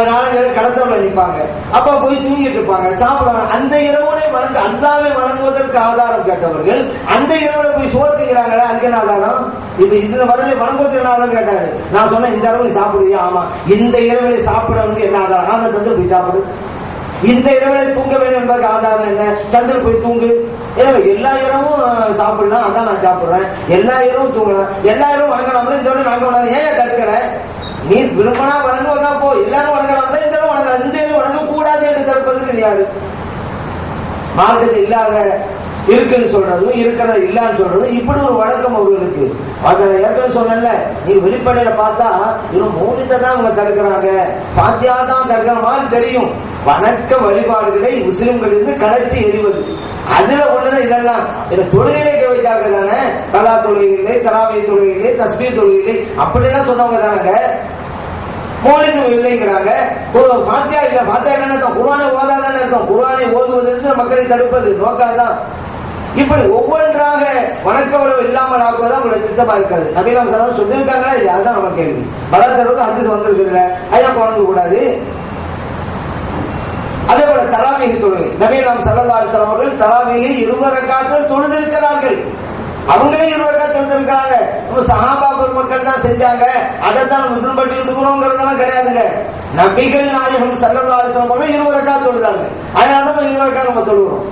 நாளைக்கு கடத்தவர்கள் நிற்பாங்க, அப்ப போய் தூங்கிட்டு இருப்பாங்க, சாப்பிடுவாங்க. அந்த இரவுனே வணங்க அல்லாஹ்வை வணங்குவதற்கு ஆதாரம் கேட்டவர்கள் அந்த இரவுல போய் சோர்த்துக்கிறாங்களே, அதுக்கு என்ன ஆதாரம்? இப்ப இந்த வரல வணங்குவதற்கு என்ன ஆதாரம் கேட்டாரு. நான் சொன்னேன், இந்த இரவு சாப்பிடுவியா? ஆமா. இந்த இரவுல சாப்பிடறவனுக்கு என்ன ஆதாரம்? ஆதாரம் தந்து போய் சாப்பிடு. இந்த இரவுல தூங்க வேண்டும் என்பதற்கு ஆதாரம் என்ன? சந்திரன் போய் தூங்கு. எல்லா இரவும் சாப்பிடலாம், அதான் நான் சாப்பிடுறேன். எல்லா இரவும் தூங்கலாம், எல்லா இரவும் வணங்கலாம்ல. இந்த இரவு நாங்க வணங்க ஏன் தடுக்கிறேன்? நீ விரும்பினா வணங்குவதா போ, எல்லாரும் வணங்கலாம், இந்த வணங்கலாம், இந்த வணங்க கூடாது என்று தடுப்பதற்கு யாரு? மார்க்கத்தில் இல்லாத இருக்குன்னு சொல்றதும் இருக்கிறத இல்லான்னு சொல்றதும் இப்படி ஒரு வழக்கம் அவர்களுக்கு. அதில் ஏற்கனவே சொன்னல, நீ வெளிப்படையில பார்த்தா இவங்க மௌலித்தை தான் அவங்க தடுக்கிறாங்க, ஃபாத்தியா தான் தடுக்கிற மாதிரி தெரியும். வணக்க வழிபாடுகளை முஸ்லிம்கள் இருந்து கலட்டி எறிவது, அதுல ஒண்ணுதான் இதெல்லாம். தொழுகையிலே கவிச்சாங்க தானே, கலா தொழுகையிலே, தராவி தொழுகையிலே, தஸ்பீ தொழுகையிலே அப்படிலாம் சொன்னவங்க தானங்க. மௌலிது இல்லைங்கிறாங்க. ஃபாத்தியா இல்ல, ஃபாத்தியா என்ன குர்ஆனை ஓதாதானே இருக்கும். குர்ஆனை ஓதுவதற்கு மக்களை தடுப்பது நோக்காதான். இப்படி ஒவ்வொன்றாக வணக்க உறவு இல்லாமல் ஆக்குவதா உங்களுடைய திட்டமா இருக்கிறது. நபிகள் ஸல்லல்லாஹு சொல்லியிருக்காங்களா இல்லையா? அதுதான் நம்ம கேள்வி. பலத்தருக்கு ஹதீஸ் வந்திருக்குதுல்ல, ஐயா வணங்க கூடாது. அதே போல தராவீஹ் தொழுகை, நபிகள் ஸல்லல்லாஹு அலைஹி வஸல்லம் அவர்கள் தராவீஹை 2 ரக்காத்துகள் தொழுதிருக்கிறார்கள். அவங்களே 2 ரக்காத் தொழுதிருக்காங்க. சஹாபா பெருமக்கள் தான் செஞ்சாங்க, அதைத்தான் நம்ம பின்பற்றி இருக்கிறோங்கிறதெல்லாம் கிடையாதுங்க. நபிகள் நாயகம் ஸல்லல்லாஹு அலைஹி வஸல்லம் அவர்கள் 2 ரக்காத் தொழுதாங்க. அதனால தான் 2 ரக்காத் நம்ம தொழுகிறோம்.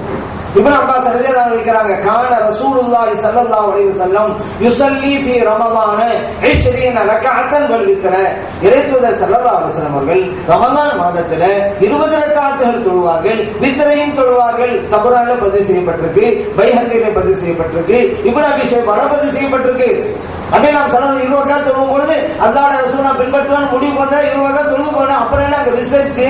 இப்னு அப்பாஸ் ரலியல்லாஹு அன்ஹு இருக்கிறாங்க, கான ரசூலுல்லாஹி ஸல்லல்லாஹு அலைஹி வஸல்லம் யுஸல்லி ஃபீ ரமலான 20 ரக்அத்தன் வல் வித்ர. இறைத்தூதர் ஸல்லல்லாஹு அலைஹி வஸல்லம் அவர்கள் ரமலான் மாதத்துல 20 ரக்அத்துகள் தொழுவார்கள், வித்ரையும் தொழுவார்கள். தபரானில பதிவு செய்யப்பட்டிருக்கு, பைஹக்கியில பதிவு செய்யப்பட்டிருக்கு, இப்னு அபீ ஷைபால பதிவு செய்யப்பட்டிருக்கு. அப்படியே நாம் ஸல்லல்லாஹு 20 ரக்அத் தொழுவும் பொழுது அல்லாஹ்வுடைய ரசூலை பின்பற்றுவான்னு முடிவு பண்ணா 20 ரக்அத் தொழுது போனா அப்புறம் என்ன அங்க ரிசர்ச்?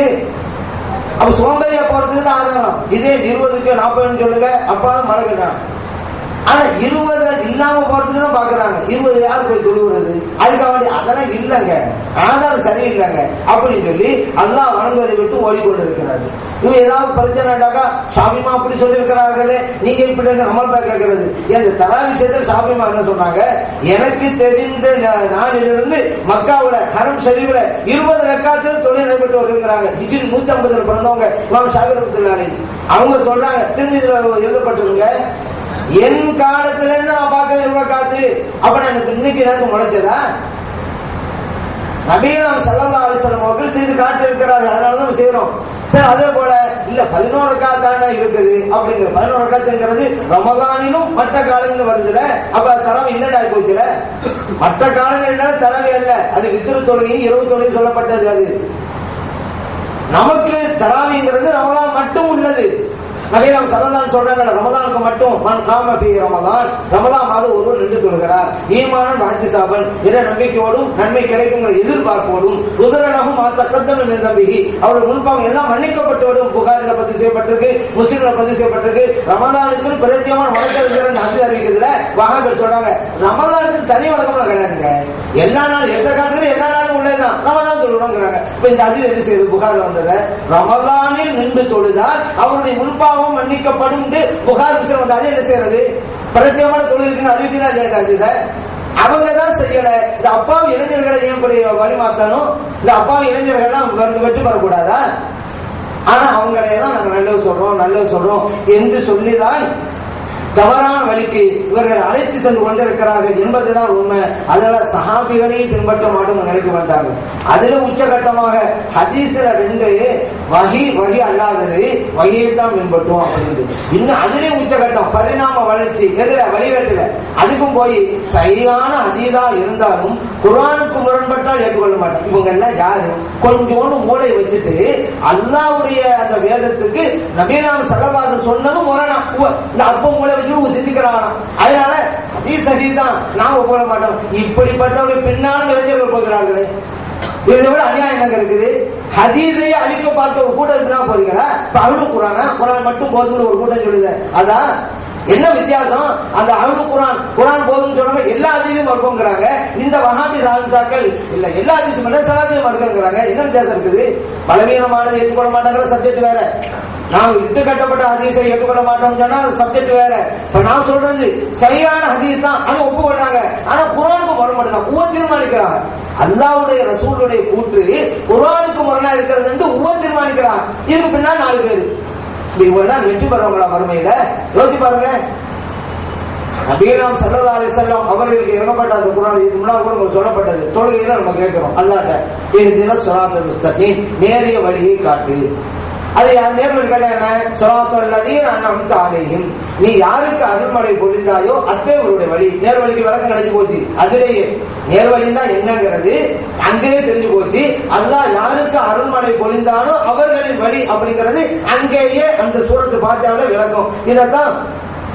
அப்ப சோம்பேறியா போறதுக்கு தான் ஆதாரம். இதே 20க்கு 40 சொல்லுங்க, அப்பாவும் மழை. ஆனா 20 இல்லாம போறதுக்கு தான் பாக்குறாங்க. 20 யார் போய் தொழுகிறது? அதுக்காக வேண்டி அதை அதெல்லாம் இல்லைங்க, ஆதாரம் சரியில்லைங்க அப்படின்னு சொல்லி அல்லாஹ் வணங்குவதை விட்டு ஓடிக்கொண்டிருக்கிறாரு. இவங்க ஏதாவது பிரச்சனைடாக்கா ஷாபிமா அப்படி சொல்லியிருக்கிறார்களே, நீங்க இப்படி அமல் கேட்கிறது. இந்த தரா விஷயத்தில் ஷாபிமா என்ன சொன்னாங்க, எனக்கு தெரிந்த நாளிலிருந்து மக்காவுல ஹரம் ஷரீஃப்ல 20 ரக்காத்தில் தொழில் நடைபெற்று வருகிறாங்க. ஹிஜ்ரி 150 பிறந்தவங்க இமாம் ஷாஃபி ரஹ்மத்துல்லாஹி அலைஹி. அவங்க சொல்றாங்க, திருமதியில எழுதப்பட்டிருங்க, என் காலத்துல இருந்து நான் பார்க்க 20 ரக்காத்து. அப்ப எனக்கு இன்னைக்கு எனக்கு முளைச்சதா? நபிகள் ஸல்லல்லாஹு அலைஹி வஸல்லம் அவர்கள் செய்து காட்டி இருக்கிறார்கள், அதனாலதான் செய்யறோம். சரி, அதே போல இல்ல 11 ரக்காத்தான இருக்குது அப்படிங்கிற 11 ரக்காத்துங்கிறது ரமலானிலும் மற்ற காலங்களும் வருதுல, அப்ப தரவு என்னடா போச்சுல? மற்ற காலங்கள் தரவே இல்ல, அது வித்ரு தொழுகையும் இரவு தொழுகையும் சொல்லப்பட்டது. அது நமக்கு தராவிங்கிறது ரமலான் மட்டும் உள்ளது. நபிகள் ஸல்லல்லாஹு சொல்றாங்க, ரமலானுக்கு மட்டும் மன் காம ஃபீ ரமலான், ரமலான் மாதம் ஒருவர் நின்று தொழுகிறார், ஈமானன் வஹ்திசாபன், என்ற நம்பிக்கையோடும் நன்மை கிடைக்கும் எதிர்பார்ப்போடும், உதரலகும் தக்கத்தன நம்பிக்கை, அவருடைய முன்பாகம் எல்லாம் மன்னிக்கப்பட்டோடும். புகாரில பதிவு செய்யப்பட்டிருக்கு, முஸ்லிம்ல பதிவு செய்யப்பட்டிருக்கு. ரமலானுக்கு பிரத்யேகமான வணக்கம் அது அறிவிக்கிறதுல வஹாபிகள் சொல்றாங்க, ரமலானுக்கு தனி வணக்கம்லாம் கிடையாதுங்க, எல்லா நாளும் எந்த காலத்துல எல்லா நாளும் உள்ளதுதான் ரமலான் தொழுகிறோங்கிறாங்க. இப்ப இந்த அது என்ன செய்யுது? புகாரில் வந்தது, ரமலானில் நின்று தொழுதால் அவருடைய முன்பாகம் மன்னிக்கப்படும். புகார் விஷயம் வந்து அது என்ன செய்யறது? பிரத்யேகமான தொழிலுக்கு அறிவிக்கிறதா இல்லையா? அவங்கதான் செய்யல. இந்த அப்பாவி இளைஞர்களை ஏன் வழி மாத்தணும்? இந்த அப்பாவி இளைஞர்கள்லாம் வெற்றி பெறக்கூடாதா? ஆனா அவங்களையெல்லாம் நாங்க நல்லது சொல்றோம் என்று சொல்லிதான் தவறான வழிக்கு இவர்கள் அழைத்து சென்று கொண்டிருக்கிறார்கள் என்பதுதான் உண்மை. அதனால சஹாபிகளையும் பின்பற்ற மாட்டோம் நினைக்க மாட்டாங்க. அதுல உச்சகட்டமாக ஹதீஸ்ல 2 வகி அல்லாதது வகையைத்தான் பின்பற்றுவோம் அப்படின்னு. இன்னும் அதுல உச்சகட்டம் பரிணாம வளர்ச்சி எதிர வழிகாட்டுல அதுக்கும் போய் சரியான ஹதீஸா இருந்தாலும் குர்ஆனுக்கு முரண்பட்டால் ஏற்றுக்கொள்ள மாட்டாங்க. இவங்க எல்லாம் யாரு? கொஞ்சோண்டு மூளை வச்சுட்டு அல்லாஹ்வுடைய அந்த வேதத்துக்கு நபிகள் ஸல்லல்லாஹு அலைஹி வஸல்லம் சொன்னது முரணா, இந்த அப்ப மூளை சிந்திக்கிறாங்க. அதனால ஹதீஸ் சஹீஹ் நாம போட மாட்டோம். இப்படிப்பட்டவர்கள் பின்னால் இளைஞர்கள் போகிறார்களே, இதை விட அநியாயம் என்னங்க இருக்குது? ஹதீஸையே அழிக்க பார்த்த ஒரு கூட்டத்துக்கு போறீங்களா? இப்ப அழுது குரான் மட்டும் போதும்னு ஒரு கூட்டம் சொல்லுது. அதான் என்ன வித்தியாசம்? அந்த அழுது குரான் போதும்னு சொல்றாங்க, எல்லா ஹதீஸையும் மறுக்கங்கிறாங்க. இந்த வஹாபி சாக்கள் இல்ல எல்லா ஹதீஸும் இல்ல ஸலாத்தையும் மறுக்கங்கிறாங்க. என்ன வித்தியாசம் இருக்குது? பலவீனமானது ஏற்றுக்கொள்ள மாட்டாங்கிற சப்ஜெக்ட் வேற, நான் இட்டு கட்டப்பட்ட ஹதீஸை ஏற்றுக்கொள்ள மாட்டோம்னு சொன்னா சப்ஜெக்ட் வேற. இப்ப நான் சொல்றது சரியான ஹதீஸ் தான், அது ஒப்புக்கொள்றாங்க. ஆனா குர்ஆனுக்கு முரண் உவ தீர்மானிக்கிறாங்க. அல்லாஹ்வுடைய ரசூலுடைய கூற்று குர்ஆனுக்கு முரணா இருக்கிறது என்று உவ தீர்மானிக்கிறாங்க. இதுக்கு பின்னால் 4 பேர் இவங்கெல்லாம் வெற்றி பெறவங்களா மறுமையில? யோசிச்சு பாருங்க. நபிகள் ஸல்லல்லாஹு அலைஹி வஸல்லம் அவர்களுக்கு இறங்கப்பட்ட அந்த குர்ஆன் இதுக்கு முன்னால் கூட சொல்லப்பட்டது. தொழுகையில நம்ம கேட்கிறோம் அல்லாஹ்ட்ட, இஹ்தின ஸிராத்தல் முஸ்தகீம், நேரிய வழியை காட்டு. அது நேர்வழி கேட்டா என்ன? ஸிராத்தல் லதீன அன்அம்த அலைஹிம், நீ யாருக்கு அருள்மழை பொழிந்தாயோ அத்தேவருடைய வழி. நேர்வழிக்கு விளக்கம் கிடைச்சு போச்சு. அதிலேயே நேர்வழின்னா என்னங்கிறது அங்கேயே தெரிஞ்சு போச்சு. அல்லாஹ் யாருக்கு அருள்மழை பொழிந்தானோ அவர்களின் வழி அப்படிங்கிறது அங்கேயே அந்த சூரத்து ஃபாத்திஹாவுல விளக்கம். இதத்தான்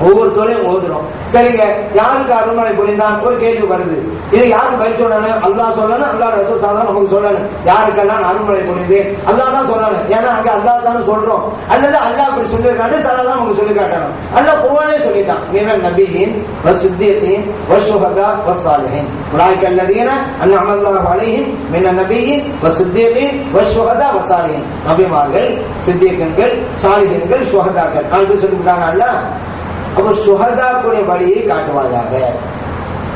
ஒவ்வொரு தொழிலும் ஓதுறோம். சரிங்க, யாருக்கு அருள்மழை பொழிந்தான் ஒரு கேள்வி வருது. இது யாருக்கு பதில் சொல்லணும்? அல்லாஹ் சொல்லணும், அல்லாஹ் ரசூல் ஸல்லல்லாஹு நமக்கு சொல்லணும். யாருக்கெல்லாம் அருள்மழை பொழிந்தேன் அல்லாஹ் தான் சொல்லணும். ஏன்னா அங்க அல்லாஹ் தானே சொல்றோம். அல்லது அல்லாஹ் அப்படி சொல்லிருக்காரு, ஸல்லல்லாஹு நமக்கு சொல்லி காட்டணும். அல்லாஹ் குர்ஆனே சொல்லிட்டான், மினன் நபியின் வஸ்ஸித்தீகின் வஷ்ஷுஹதா வஸ்ஸாலிஹீன் உலாயிக அல்லதீன அன்அம அல்லாஹு அலைஹிம் மினன் நபியின் வஸ்ஸித்தீகின் வஷ்ஷுஹதா வஸ்ஸாலிஹீன், நபிமார்கள், சித்தீகன்கள், சாலிஹீன்கள், ஷுஹதாக்கள் 4 பேர் சொல்லிட்டாங்க அல்லாஹ். அப்ப சுஹதாக்குடைய வழியை காட்டுவாயாக,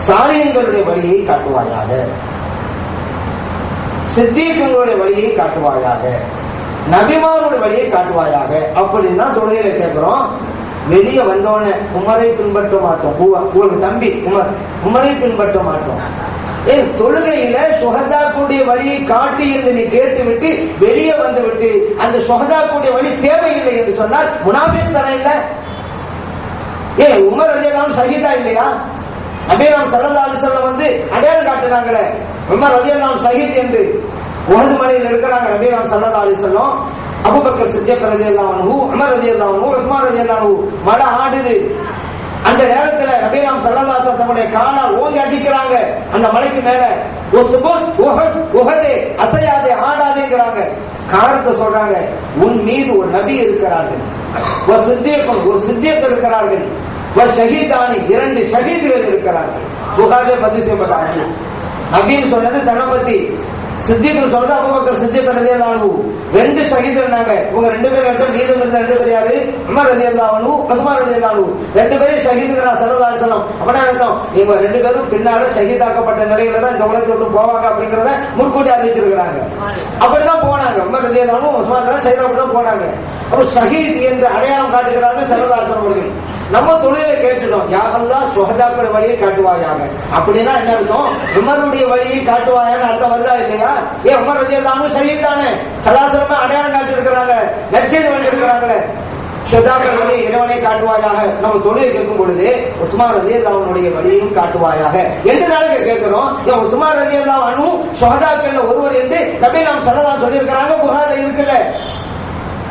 சாலிஹீன்களுடைய வழியை காட்டுவாயாக, சித்தீகங்களுடைய வழியை காட்டுவாயாக, நபிமாருடைய வழியை காட்டுவாயாக அப்படின்னா தொழுகையில கேட்கிறோம். வெளியே வந்தோடனே உமரை பின்பற்ற மாட்டோம், உங்களுக்கு தம்பி உமரை பின்பற்ற மாட்டோம். தொழுகையில சுஹதாக்குடைய வழியை காட்டி என்று நீ கேட்டுவிட்டு வெளியே வந்து விட்டு அந்த சுஹதாக்குடைய வழி தேவையில்லை என்று சொன்னால் முனாஃபிக் தானே இல்லை? உமர் ரலியல்லாஹு ஷஹீதா இல்லையா? நபிகள் ஸல்லல்லாஹு அலைஹி வஸல்லம் வந்து அடையாளம் காட்டுறாங்களே உமர் ரலியல்லாஹு ஷஹீத் என்று. உஹது மலையில் இருக்கிறாங்க நபிகள் ஸல்லல்லாஹு அலைஹி வஸல்லம், அபூபக்கர் சித்திக் ரலியல்லாஹு அன்ஹு, உமர் ரலியல்லாஹு அன்ஹு, உஸ்மான் ரலியல்லாஹு அன்ஹு. மழை ஆடுது. அந்த நேரத்துல நபிகள் ஸல்லல்லாஹு அலைஹி வஸல்லம் தம்முடைய காலால் ஓங்கி அடிக்கிறாங்க அந்த மலைக்கு மேல. உஹதே அசையாதே ஆடாதேங்கிறாங்க. காரணத்தை சொல்றாங்க, உன் மீது ஒரு நபி இருக்கிறார்கள், ஒரு சித்தியக் இருக்கிறார்கள், ஒரு ஷஹீதானி 2 ஷஹீதுகள் இருக்கிறார்கள். புகாரிலே பதிவு செய்யப்பட்டார்கள். நபின்னு சொன்னது தன்னை பத்தி, சித்திக் சொல்றது அபூபக்கர் சித்திக் ரலியல்லாஹு அன்ஹு. 2 ஷஹீதுனாங்க. இவங்க 2 பேர் எடுத்து மீதம் இருந்த 2 பேர் யாரு? உமர் ரலியல்லாஹு அன்ஹு, உஸ்மான் ரலியல்லாஹு அன்ஹு. 2 பேரும் ஷஹீதுனா ஸல்லல்லாஹு அலைஹி வஸல்லம். அப்படினா அர்த்தம் இவங்க 2 பேரும் பின்னால ஷஹீதாக்கப்பட்ட நிலையில தான் இந்த உலகத்தை விட்டு போவாங்க அப்படிங்கறத முன்கூட்டி அறிவிச்சிருக்காங்க. அப்படிதான் போனாங்க. உமர் ரலியல்லாஹு அன்ஹு, உஸ்மான் ரலியல்லாஹு ஷஹீதா தான் போனாங்க. அப்ப ஷஹீத் என்று அடையாளம் காட்டுகிறாங்க ஸல்லல்லாஹு அலைஹி வஸல்லம் அவர்கள். நம்ம தொழுகையை கேட்டுட்டோம், யா அல்லாஹ் ஷுஹதாக்கள் வழியை காட்டுவாயாக. அப்படின்னா என்ன அர்த்தம்? உமருடைய வழியை காட்டுவாயான்னு அர்த்தம் வருதா இல்லையா? ஏன் உமர் ரலியல்லாஹு அன்ஹு ஷஹீத் தானே, ஸல்லல்லாஹு அலைஹி வஸல்லம் அடையாளம் காட்டி இருக்கிறாங்க, நற்செய்தி வழங்கியிருக்கிறாங்களே. ஷுஹதாக்கள் வழியை இறைவனை காட்டுவாயாக. நம்ம தொழுகை கேட்கும் பொழுது உஸ்மான் ரலியல்லாஹு அன்ஹுடைய வழியையும் காட்டுவாயாக என்று தானே கேட்கிறோம். ஏன் உஸ்மான் ரலியல்லாஹு அன்ஹு ஷுஹதாக்கள் ஒருவர் என்று நபி நாம் ஸல்லல்லாஹு சொல்லி இருக்கிறாங்க, புகாரில் இருக்குல்ல.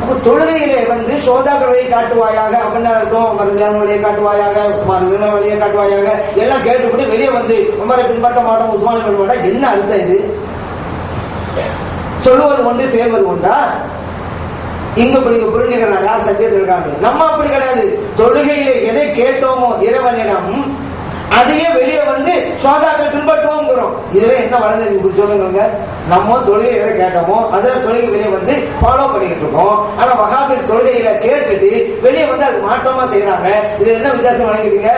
அப்ப தொழுகையிலே வந்து ஷோதாக்கள் வழியை காட்டுவாயாக அப்படின்னு அர்த்தம். உமர் வழியை காட்டுவாயாக, உஸ்மான் வழியை காட்டுவாயாக எல்லாம் கேட்டுவிட்டு வெளியே வந்து உமரை பின்பற்ற மாட்டோம், உஸ்மானை பின்பற்ற மாட்டோம். என்ன அர்த்தம் இது? சொல்லுவது ஒன்று செயல்வது ஒன்றா? இங்க புரிஞ்சுக்கிறாங்க யார் சத்தியத்தில் இருக்காங்க. நம்ம அப்படி கிடையாது. தொழுகையிலே எதை கேட்டோமோ இறைவனிடம் அதையே வெளியே வந்து சோதாக்கள் பின்பற்றுவோம். இதுல என்ன வளர்ந்து சொல்லுங்க. நம்ம தொழுகை எதை கேட்டோமோ அதை தொழுகை வெளியே வந்து ஃபாலோ பண்ணிட்டு இருக்கோம். ஆனா வஹாபில் தொழுகையில கேட்டுட்டு வெளியே வந்து அது மாற்றமா செய்யறாங்க. இது என்ன வித்தியாசம் வழங்கிட்டீங்க?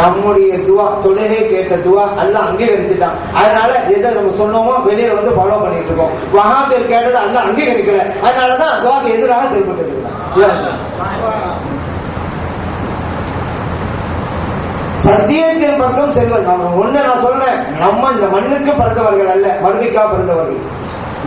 நம்முடைய துவா, தொழுகை கேட்ட துவா அல்லாஹ் அங்கீகரிச்சுட்டான். அதனால எதை நம்ம சொன்னோமோ வெளியே வந்து ஃபாலோ பண்ணிட்டு இருக்கோம். வஹாபில் கேட்டது அல்லாஹ் அங்கீகரிக்கல, அதனாலதான் துவாக்கு எதிராக செயல்பட்டு இருக்கான். சத்தியத்தின் பக்கம் செல்வது. நான் சொல்றேன், நம்ம இந்த மண்ணுக்கு பிறந்தவர்கள் அல்ல, மறுமைக்காக பிறந்தவர்கள்.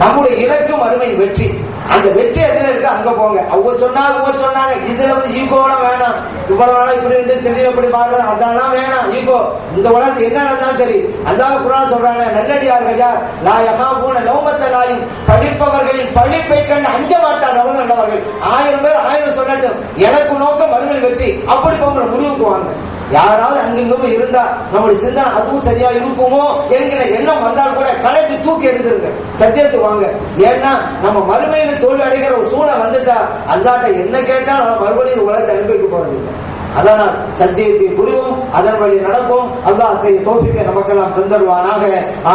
நம்முடைய இலக்கு மறுமை வெற்றி. அந்த வெற்றி எதுல இருக்கு அங்க போங்க. அவங்க சொன்னாங்க இதுல வந்து ஈகோட வேணாம். இவ்வளவு நாளா இப்படி இருந்து திடீர்னு இப்படி மாறுறது அதெல்லாம் வேணாம். ஈகோ இந்த உலகத்துல என்ன நடந்தாலும் சரி. அல்லாஹ் குர்ஆன் சொல்றாங்க, நல்லடியார்கள் யார்? லா யஹாபூன லௌமத்த லாயிம், படிப்பவர்களின் பழிப்பை கண்டு அஞ்ச மாட்டார் அவங்க நல்லவர்கள். 1000 பேர் 1000 சொல்லட்டும், எனக்கு நோக்கம் மறுமை வெற்றி. அப்படி போங்கிற முடிவுக்கு வாங்க. யாராவது அங்கிருந்தும் இருந்தா நம்முடைய சிந்தனை அதுவும் சரியா இருக்குமோ என்கிற எண்ணம் வந்தால் கூட கலட்டி தூக்கி எடுத்துருங்க, சத்தியத்துக்கு வாங்க. ஏன்னா நம்ம மறுமையில தோல்வி அடைகிற ஒரு சூழல் வந்துட்டா அல்லாட்ட என்ன கேட்டா நம்ம மறுபடியும் உலகத்தை அனுபவிக்க போறது இல்லை. அதனால் சத்தியத்தை புரிவோம், அதன் வழி நடப்போம். அல்லாஹ் தௌஃபீகை நமக்கெல்லாம் தந்தருவானாக.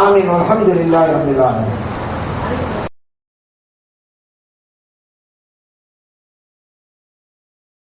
ஆமீன். அல்ஹம்துலில்லாஹி ரப்பில் ஆலமீன்.